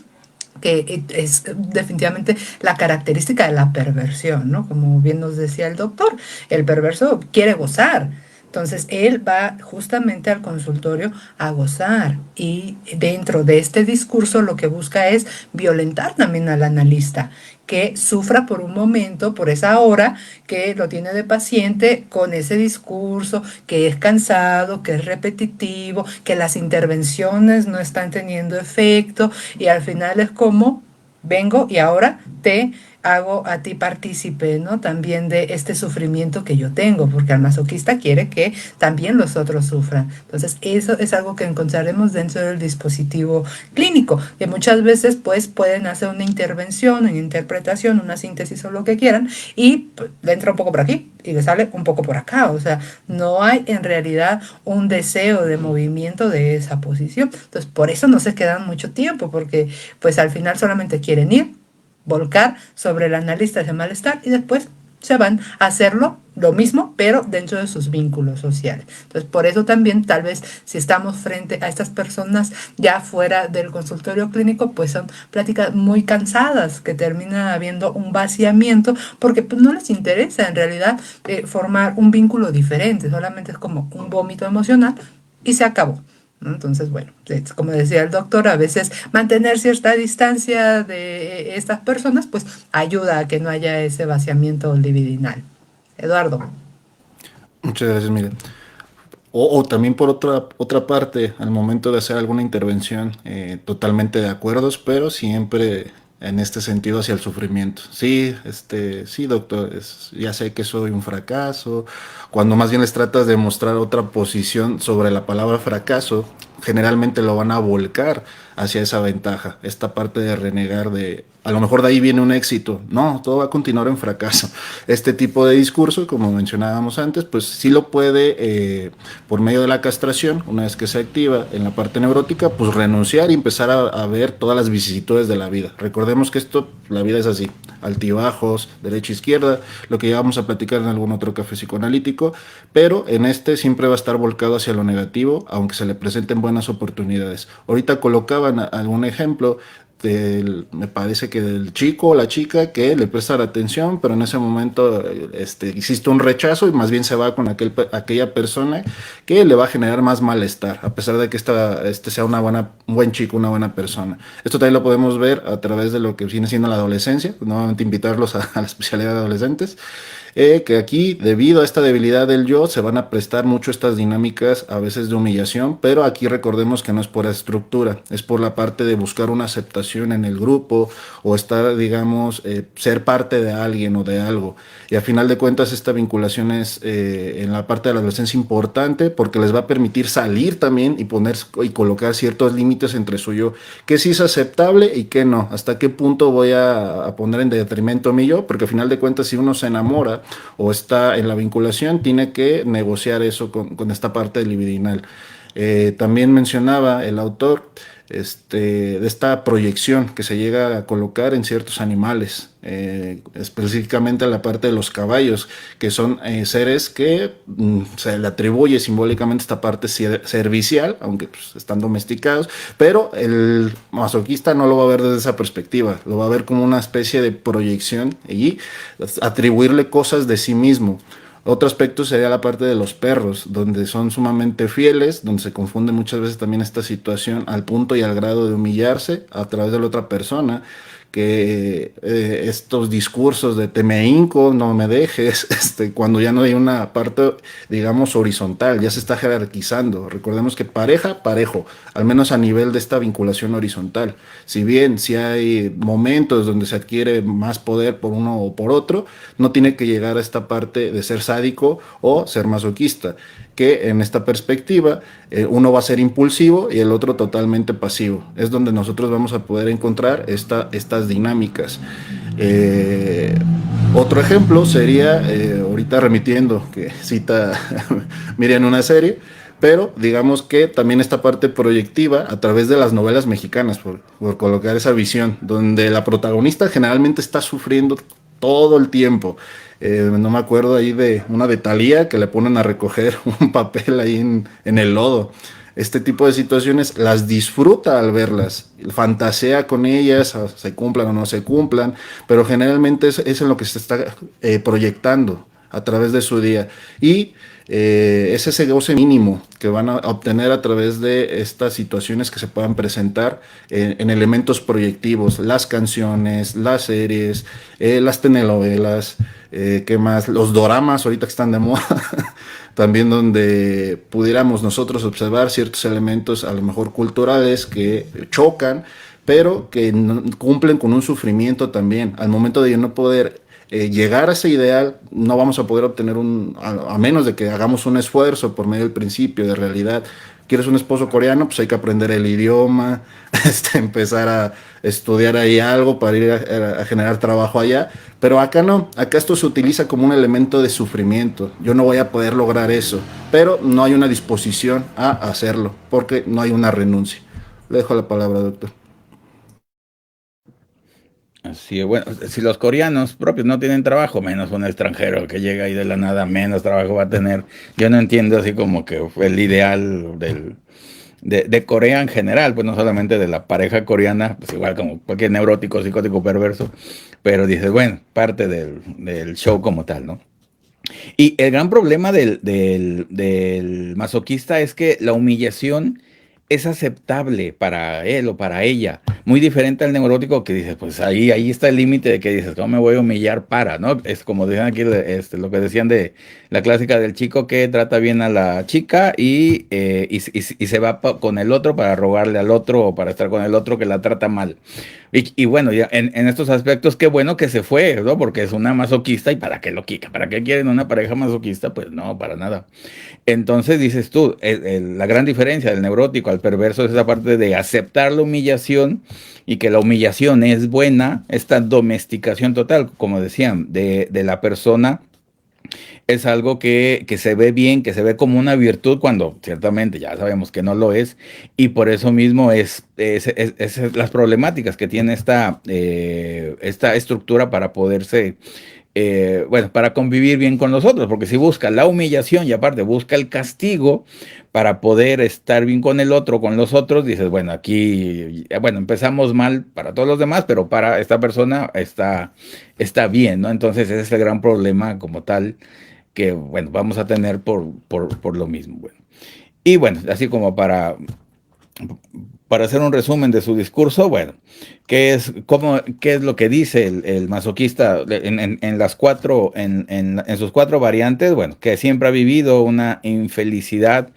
que es definitivamente la característica de la perversión, ¿no? Como bien nos decía el doctor, el perverso quiere gozar. Entonces, él va justamente al consultorio a gozar, y dentro de este discurso lo que busca es violentar también al analista, que sufra por un momento, por esa hora que lo tiene de paciente con ese discurso, que es cansado, que es repetitivo, que las intervenciones no están teniendo efecto, y al final es como vengo y ahora te hago a ti partícipe, ¿no? También de este sufrimiento que yo tengo, porque el masoquista quiere que también los otros sufran. Entonces, eso es algo que encontraremos dentro del dispositivo clínico, que muchas veces pues pueden hacer una intervención, una interpretación, una síntesis o lo que quieran, y pues, le entra un poco por aquí y le sale un poco por acá. O sea, no hay en realidad un deseo de movimiento de esa posición. Entonces, por eso no se quedan mucho tiempo, porque pues al final solamente quieren ir, volcar sobre el analista ese malestar y después se van a hacerlo lo mismo, pero dentro de sus vínculos sociales. Entonces, por eso también, tal vez, si estamos frente a estas personas ya fuera del consultorio clínico, pues son pláticas muy cansadas, que termina habiendo un vaciamiento, porque pues, no les interesa en realidad formar un vínculo diferente, solamente es como un vómito emocional y se acabó, ¿no? Entonces, bueno, como decía el doctor, a veces mantener cierta distancia de estas personas, pues ayuda a que no haya ese vaciamiento libidinal. Eduardo. Muchas gracias, Miriam. O también por otra parte, al momento de hacer alguna intervención, totalmente de acuerdos, pero siempre en este sentido hacia el sufrimiento. Sí, sí, doctor, ya sé que soy un fracaso. Cuando más bien les tratas de mostrar otra posición sobre la palabra fracaso, generalmente lo van a volcar hacia esa ventaja, esta parte de renegar de, a lo mejor de ahí viene un éxito, no, todo va a continuar en fracaso. Este tipo de discurso, como mencionábamos antes, pues sí lo puede, por medio de la castración, una vez que se activa en la parte neurótica, pues renunciar y empezar a ver todas las vicisitudes de la vida. Recordemos que la vida es así, altibajos, derecha, izquierda, lo que ya vamos a platicar en algún otro café psicoanalítico, pero en este siempre va a estar volcado hacia lo negativo, aunque se le presenten buenas oportunidades. Ahorita colocaban algún ejemplo me parece que del chico o la chica que le presta la atención, pero en ese momento existe un rechazo y más bien se va con aquella persona que le va a generar más malestar, a pesar de que sea un buen chico, una buena persona. Esto también lo podemos ver a través de lo que viene siendo la adolescencia, nuevamente invitarlos a la especialidad de adolescentes. Que aquí, debido a esta debilidad del yo, se van a prestar mucho estas dinámicas a veces de humillación, pero aquí recordemos que no es por estructura, es por la parte de buscar una aceptación en el grupo o estar, digamos, ser parte de alguien o de algo. Y a final de cuentas esta vinculación es en la parte de la adolescencia importante porque les va a permitir salir también y colocar ciertos límites entre su yo, que sí es aceptable y que no, hasta qué punto voy a poner en detrimento a mi yo, porque a final de cuentas si uno se enamora o está en la vinculación, tiene que negociar eso con esta parte libidinal. También mencionaba el autor de esta proyección que se llega a colocar en ciertos animales, específicamente en la parte de los caballos, que son seres que se le atribuye simbólicamente esta parte servicial, aunque pues, están domesticados, pero el masoquista no lo va a ver desde esa perspectiva, lo va a ver como una especie de proyección y atribuirle cosas de sí mismo. Otro aspecto sería la parte de los perros, donde son sumamente fieles, donde se confunde muchas veces también esta situación al punto y al grado de humillarse a través de la otra persona, que estos discursos de te me hinco, no me dejes, cuando ya no hay una parte, digamos, horizontal, ya se está jerarquizando. Recordemos que parejo, al menos a nivel de esta vinculación horizontal. Si bien si hay momentos donde se adquiere más poder por uno o por otro, no tiene que llegar a esta parte de ser sádico o ser masoquista, que en esta perspectiva uno va a ser impulsivo y el otro totalmente pasivo. Es donde nosotros vamos a poder encontrar estas dinámicas. Otro ejemplo sería, ahorita remitiendo, que cita Miriam una serie, pero digamos que también esta parte proyectiva a través de las novelas mexicanas, por colocar esa visión, donde la protagonista generalmente está sufriendo todo el tiempo. No me acuerdo ahí de una de Thalía que le ponen a recoger un papel ahí en el lodo. Este tipo de situaciones las disfruta al verlas, fantasea con ellas, se cumplan o no se cumplan, pero generalmente es en lo que se está proyectando a través de su día. Y es ese goce mínimo que van a obtener a través de estas situaciones que se puedan presentar en elementos proyectivos, las canciones, las series, las telenovelas, ¿qué más? Los doramas ahorita que están de moda, también donde pudiéramos nosotros observar ciertos elementos a lo mejor culturales que chocan, pero que cumplen con un sufrimiento también. Al momento de no poder llegar a ese ideal, no vamos a poder obtener a menos de que hagamos un esfuerzo por medio del principio, de realidad. ¿Quieres un esposo coreano? Pues hay que aprender el idioma, empezar a estudiar ahí algo para ir a generar trabajo allá. Pero acá no, acá esto se utiliza como un elemento de sufrimiento. Yo no voy a poder lograr eso, pero no hay una disposición a hacerlo, porque no hay una renuncia. Le dejo la palabra, doctor. Así es, bueno, si los coreanos propios no tienen trabajo, menos un extranjero que llega ahí de la nada, menos trabajo va a tener. Yo no entiendo así como que el ideal de Corea en general, pues no solamente de la pareja coreana, pues igual como cualquier neurótico, psicótico, perverso, pero dices, bueno, parte del show como tal, ¿no? Y el gran problema del masoquista es que la humillación es aceptable para él o para ella. Muy diferente al neurótico que dices, pues ahí está el límite de que dices, ¿cómo me voy a humillar para? ¿No? Es como decían aquí, lo que decían de la clásica del chico que trata bien a la chica y se va con el otro para rogarle al otro o para estar con el otro que la trata mal. Y bueno, ya en estos aspectos, qué bueno que se fue, ¿no? Porque es una masoquista y ¿para qué lo quica? ¿Para qué quieren una pareja masoquista? Pues no, para nada. Entonces dices tú, la gran diferencia del neurótico al perverso es esa parte de aceptar la humillación y que la humillación es buena, esta domesticación total, como decían, de la persona es algo que se ve bien, que se ve como una virtud cuando ciertamente ya sabemos que no lo es y por eso mismo es las problemáticas que tiene esta estructura para poderse bueno, para convivir bien con los otros, porque si busca la humillación y aparte busca el castigo para poder estar bien con el otro, con los otros, dices, bueno, aquí, bueno, empezamos mal para todos los demás, pero para esta persona está bien, ¿no? Entonces ese es el gran problema como tal que, bueno, vamos a tener por lo mismo, bueno. Y bueno, así como para hacer un resumen de su discurso, bueno, qué es lo que dice el masoquista en las en sus cuatro variantes? Bueno, que siempre ha vivido una infelicidad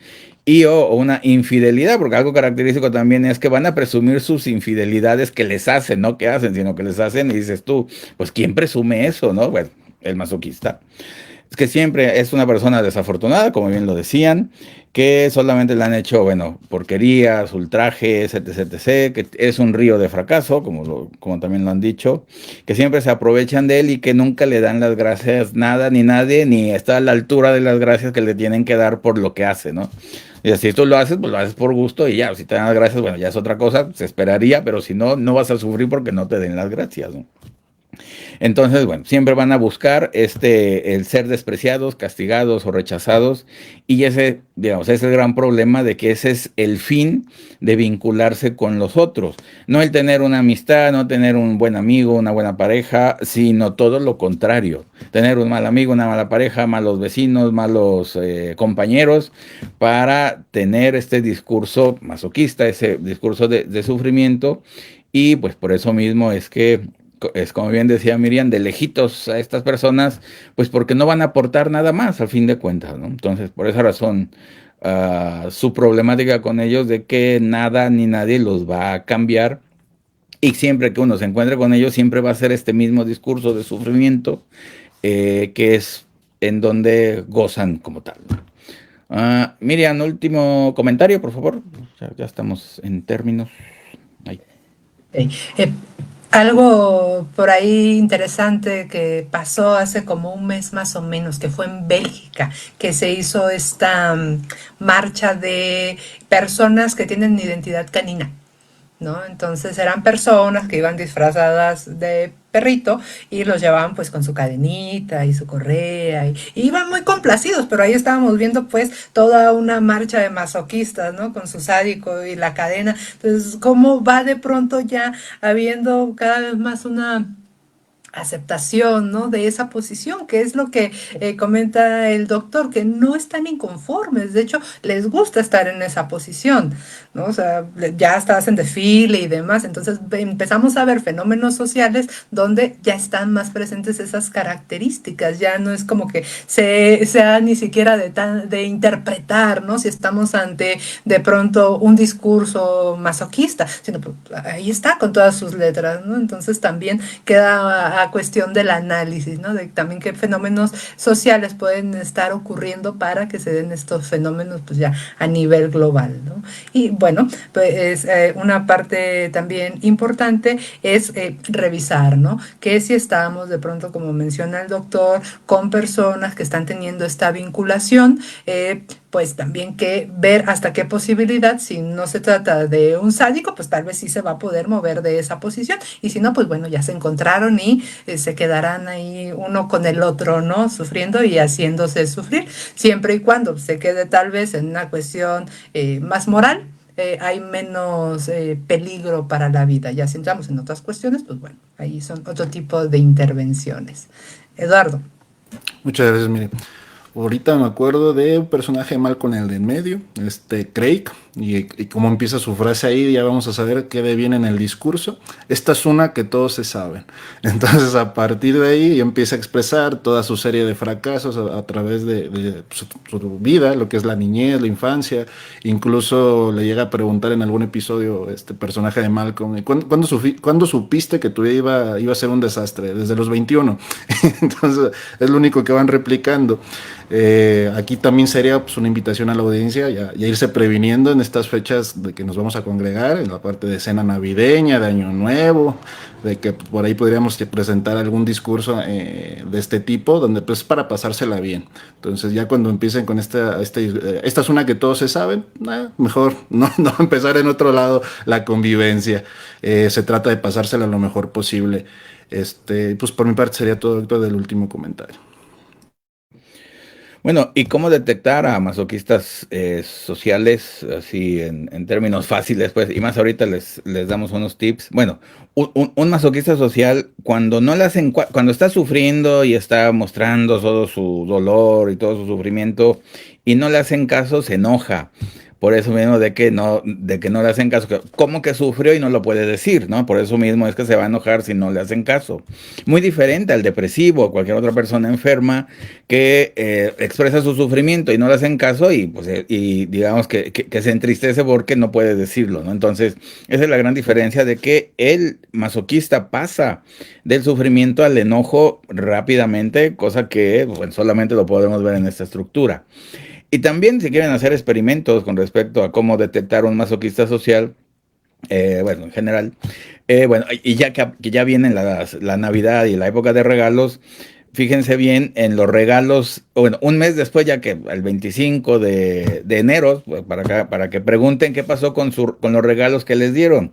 o una infidelidad, porque algo característico también es que van a presumir sus infidelidades que les hacen, no que hacen, sino que les hacen y dices tú, pues ¿quién presume eso, no? Bueno, el masoquista. Es que siempre es una persona desafortunada, como bien lo decían, que solamente le han hecho, bueno, porquerías, ultrajes, etc, etc, que es un río de fracaso, como también lo han dicho, que siempre se aprovechan de él y que nunca le dan las gracias nada ni nadie, ni está a la altura de las gracias que le tienen que dar por lo que hace, ¿no? Y si tú lo haces, pues lo haces por gusto y ya, si te dan las gracias, bueno, ya es otra cosa, se esperaría, pero si no, no vas a sufrir porque no te den las gracias, ¿no? Entonces, bueno, siempre van a buscar el ser despreciados, castigados o rechazados, y ese, digamos, ese es el gran problema de que ese es el fin de vincularse con los otros. No el tener una amistad, no tener un buen amigo, una buena pareja, sino todo lo contrario. Tener un mal amigo, una mala pareja, malos vecinos, malos compañeros, para tener este discurso masoquista, ese discurso de sufrimiento, y pues por eso mismo es que es como bien decía Miriam, de lejitos a estas personas, pues porque no van a aportar nada más al fin de cuentas, ¿no? Entonces, por esa razón, su problemática con ellos de que nada ni nadie los va a cambiar y siempre que uno se encuentre con ellos, siempre va a ser este mismo discurso de sufrimiento que es en donde gozan como tal, ¿no? Miriam, último comentario, por favor. Ya estamos en términos. Ahí. Eh, Algo por ahí interesante que pasó hace como un mes más o menos, que fue en Bélgica, que se hizo esta marcha de personas que tienen identidad canina, ¿no? Entonces eran personas que iban disfrazadas de perrito y los llevaban pues con su cadenita y su correa y iban muy complacidos, pero ahí estábamos viendo pues toda una marcha de masoquistas, ¿no? Con su sádico y la cadena. Entonces, ¿cómo va de pronto ya habiendo cada vez más una aceptación, ¿no? De esa posición, que es lo que comenta el doctor, que no están inconformes, de hecho, les gusta estar en esa posición, ¿no? O sea, ya hasta hacen desfile y demás, entonces empezamos a ver fenómenos sociales donde ya están más presentes esas características, ya no es como que sea ni siquiera de interpretar, ¿no? Si estamos ante de pronto un discurso masoquista, sino pues, ahí está con todas sus letras, ¿no? Entonces también queda a cuestión del análisis, ¿no? De también qué fenómenos sociales pueden estar ocurriendo para que se den estos fenómenos pues ya a nivel global, ¿no? Y bueno, pues una parte también importante es revisar, ¿no? Que si estamos de pronto, como menciona el doctor, con personas que están teniendo esta vinculación, pues también que ver hasta qué posibilidad, si no se trata de un sádico, pues tal vez sí se va a poder mover de esa posición, y si no, pues bueno, ya se encontraron y se quedarán ahí uno con el otro, ¿no? Sufriendo y haciéndose sufrir, siempre y cuando se quede tal vez en una cuestión más moral. Hay menos peligro para la vida. Ya si entramos en otras cuestiones, pues bueno, ahí son otro tipo de intervenciones. Eduardo. Muchas gracias, mire. Ahorita me acuerdo de un personaje mal con el de en medio, Craig, y como empieza su frase ahí, ya vamos a saber qué viene en el discurso. Esta es una que todos se saben. Entonces, a partir de ahí, empieza a expresar toda su serie de fracasos a través de su vida, lo que es la niñez, la infancia. Incluso le llega a preguntar en algún episodio este personaje de Malcolm, ¿cuándo supiste que tu vida iba a ser un desastre? Desde los 21. Entonces, es lo único que van replicando. Aquí también sería pues, una invitación a la audiencia y a irse previniendo en estas fechas de que nos vamos a congregar, en la parte de cena navideña, de Año Nuevo, de que por ahí podríamos presentar algún discurso de este tipo, donde pues para pasársela bien. Entonces ya cuando empiecen con esta es una que todos se saben, mejor no empezar en otro lado la convivencia. Se trata de pasársela lo mejor posible. Pues por mi parte sería todo del último comentario. Bueno, ¿y cómo detectar a masoquistas sociales, así en términos fáciles, pues? Y más ahorita les damos unos tips. Bueno, un masoquista social, cuando no le hacen, cuando está sufriendo y está mostrando todo su dolor y todo su sufrimiento y no le hacen caso, se enoja. Por eso mismo de que no le hacen caso, como que sufrió y no lo puede decir, ¿no? Por eso mismo es que se va a enojar si no le hacen caso. Muy diferente al depresivo o cualquier otra persona enferma que expresa su sufrimiento y no le hacen caso y, pues, y digamos que se entristece porque no puede decirlo, ¿no? Entonces, esa es la gran diferencia de que el masoquista pasa del sufrimiento al enojo rápidamente, cosa que bueno, solamente lo podemos ver en esta estructura. Y también si quieren hacer experimentos con respecto a cómo detectar un masoquista social, bueno, en general, bueno, y ya que ya viene la Navidad y la época de regalos, fíjense bien en los regalos, bueno, un mes después, ya que el 25 de enero, pues, para que pregunten qué pasó con los regalos que les dieron.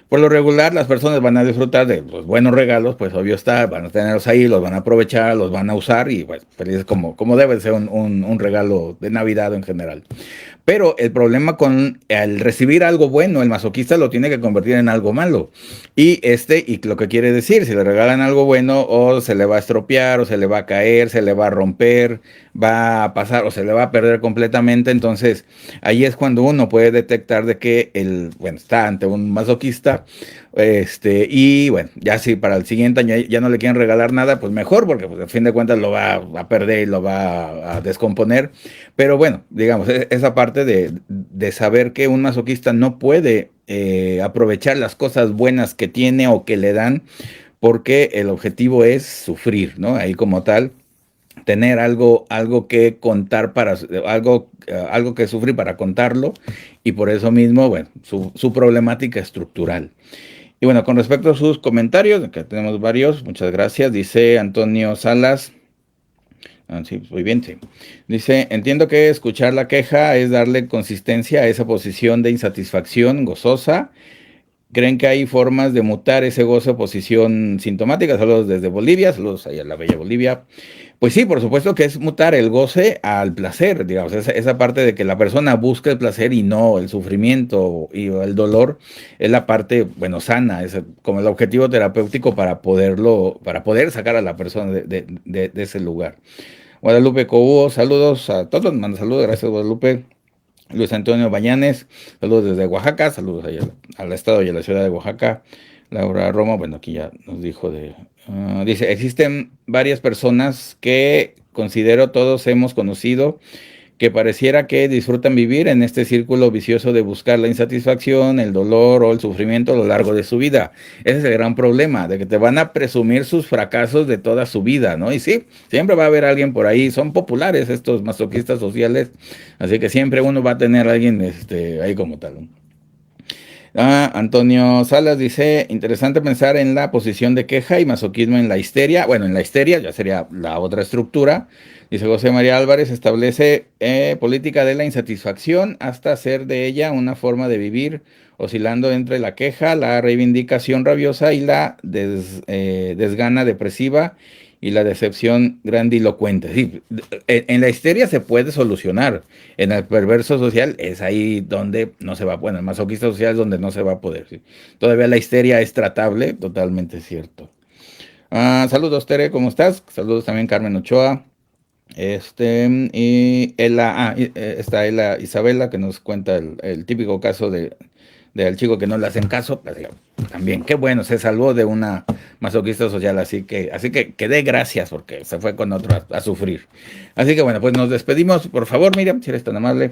Por lo regular, las personas van a disfrutar de los buenos regalos, pues obvio está, van a tenerlos ahí, los van a aprovechar, los van a usar y pues felices como debe ser un regalo de Navidad en general. Pero el problema con el recibir algo bueno, el masoquista lo tiene que convertir en algo malo. Y lo que quiere decir, si le regalan algo bueno, o se le va a estropear, o se le va a caer, se le va a romper, va a pasar, o se le va a perder completamente. Entonces, ahí es cuando uno puede detectar de que bueno, está ante un masoquista. Y bueno, ya si para el siguiente año ya no le quieren regalar nada, pues mejor, porque pues, al fin de cuentas lo va a perder y lo va a descomponer. Pero bueno, digamos, esa parte de saber que un masoquista no puede aprovechar las cosas buenas que tiene o que le dan, porque el objetivo es sufrir, ¿no? Ahí como tal, tener algo que contar algo que sufrir para contarlo, y por eso mismo, bueno, su problemática estructural. Y bueno, con respecto a sus comentarios, que tenemos varios, muchas gracias. Dice Antonio Salas. Sí, muy bien, sí. Dice, entiendo que escuchar la queja es darle consistencia a esa posición de insatisfacción gozosa. ¿Creen que hay formas de mutar ese gozo a posición sintomática? Saludos desde Bolivia, saludos allá a la bella Bolivia. Pues sí, por supuesto que es mutar el goce al placer, digamos, esa parte de que la persona busca el placer y no el sufrimiento y el dolor, es la parte, bueno, sana, es como el objetivo terapéutico para poder sacar a la persona de ese lugar. Guadalupe Cobo, saludos a todos, manda saludos, gracias Guadalupe. Luis Antonio Bañanes, saludos desde Oaxaca, saludos allá al estado y a la ciudad de Oaxaca. Laura Roma, bueno, aquí ya nos dijo dice, existen varias personas que considero todos hemos conocido que pareciera que disfrutan vivir en este círculo vicioso de buscar la insatisfacción, el dolor o el sufrimiento a lo largo de su vida. Ese es el gran problema, de que te van a presumir sus fracasos de toda su vida, ¿no? Y sí, siempre va a haber alguien por ahí, son populares estos masoquistas sociales, así que siempre uno va a tener a alguien ahí como tal, ¿no? Antonio Salas dice, interesante pensar en la posición de queja y masoquismo en la histeria. Bueno, en la histeria ya sería la otra estructura. Dice José María Álvarez, establece política de la insatisfacción hasta hacer de ella una forma de vivir, oscilando entre la queja, la reivindicación rabiosa y la desgana depresiva y la decepción grandilocuente. Sí, en la histeria se puede solucionar, en el perverso social es ahí donde no se va, bueno, el masoquista social es donde no se va a poder. ¿Sí? Todavía la histeria es tratable, totalmente cierto. Saludos Tere, ¿cómo estás? Saludos también Carmen Ochoa. Y está Ela Isabela que nos cuenta el típico caso del chico que no le hacen caso, pues, también, qué bueno, se salvó de una masoquista social, así que dé gracias porque se fue con otro a sufrir. Así que bueno, pues nos despedimos, por favor, Miriam, si eres tan amable.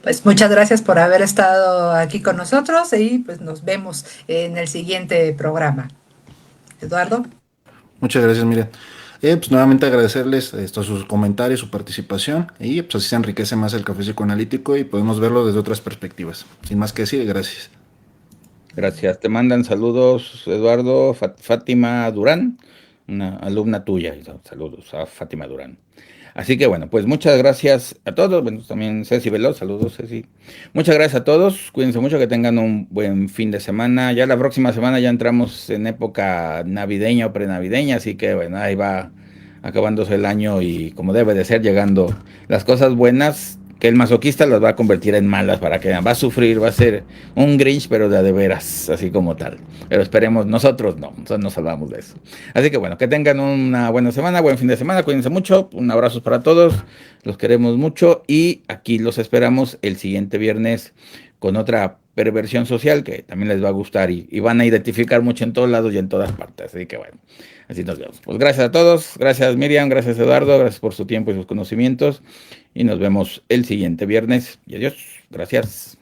Pues muchas gracias por haber estado aquí con nosotros y pues nos vemos en el siguiente programa. Eduardo. Muchas gracias, Miriam. Pues nuevamente agradecerles sus comentarios, su participación y pues así se enriquece más el café psicoanalítico y podemos verlo desde otras perspectivas. Sin más que decir, gracias. Gracias. Te mandan saludos, Eduardo, Fátima Durán, una alumna tuya. Saludos a Fátima Durán. Así que bueno, pues muchas gracias a todos. Bueno, también Ceci Veloz, saludos Ceci. Muchas gracias a todos. Cuídense mucho, que tengan un buen fin de semana. Ya la próxima semana ya entramos en época navideña o prenavideña, así que bueno, ahí va acabándose el año y como debe de ser, llegando las cosas buenas, que el masoquista las va a convertir en malas para que va a sufrir, va a ser un Grinch, pero de veras, así como tal. Pero esperemos, nosotros nos salvamos de eso. Así que bueno, que tengan una buena semana, buen fin de semana, cuídense mucho, un abrazo para todos, los queremos mucho y aquí los esperamos el siguiente viernes con otra perversión social que también les va a gustar y van a identificar mucho en todos lados y en todas partes. Así que bueno, así nos vemos. Pues gracias a todos, gracias Miriam, gracias Eduardo, gracias por su tiempo y sus conocimientos y nos vemos el siguiente viernes y adiós, gracias.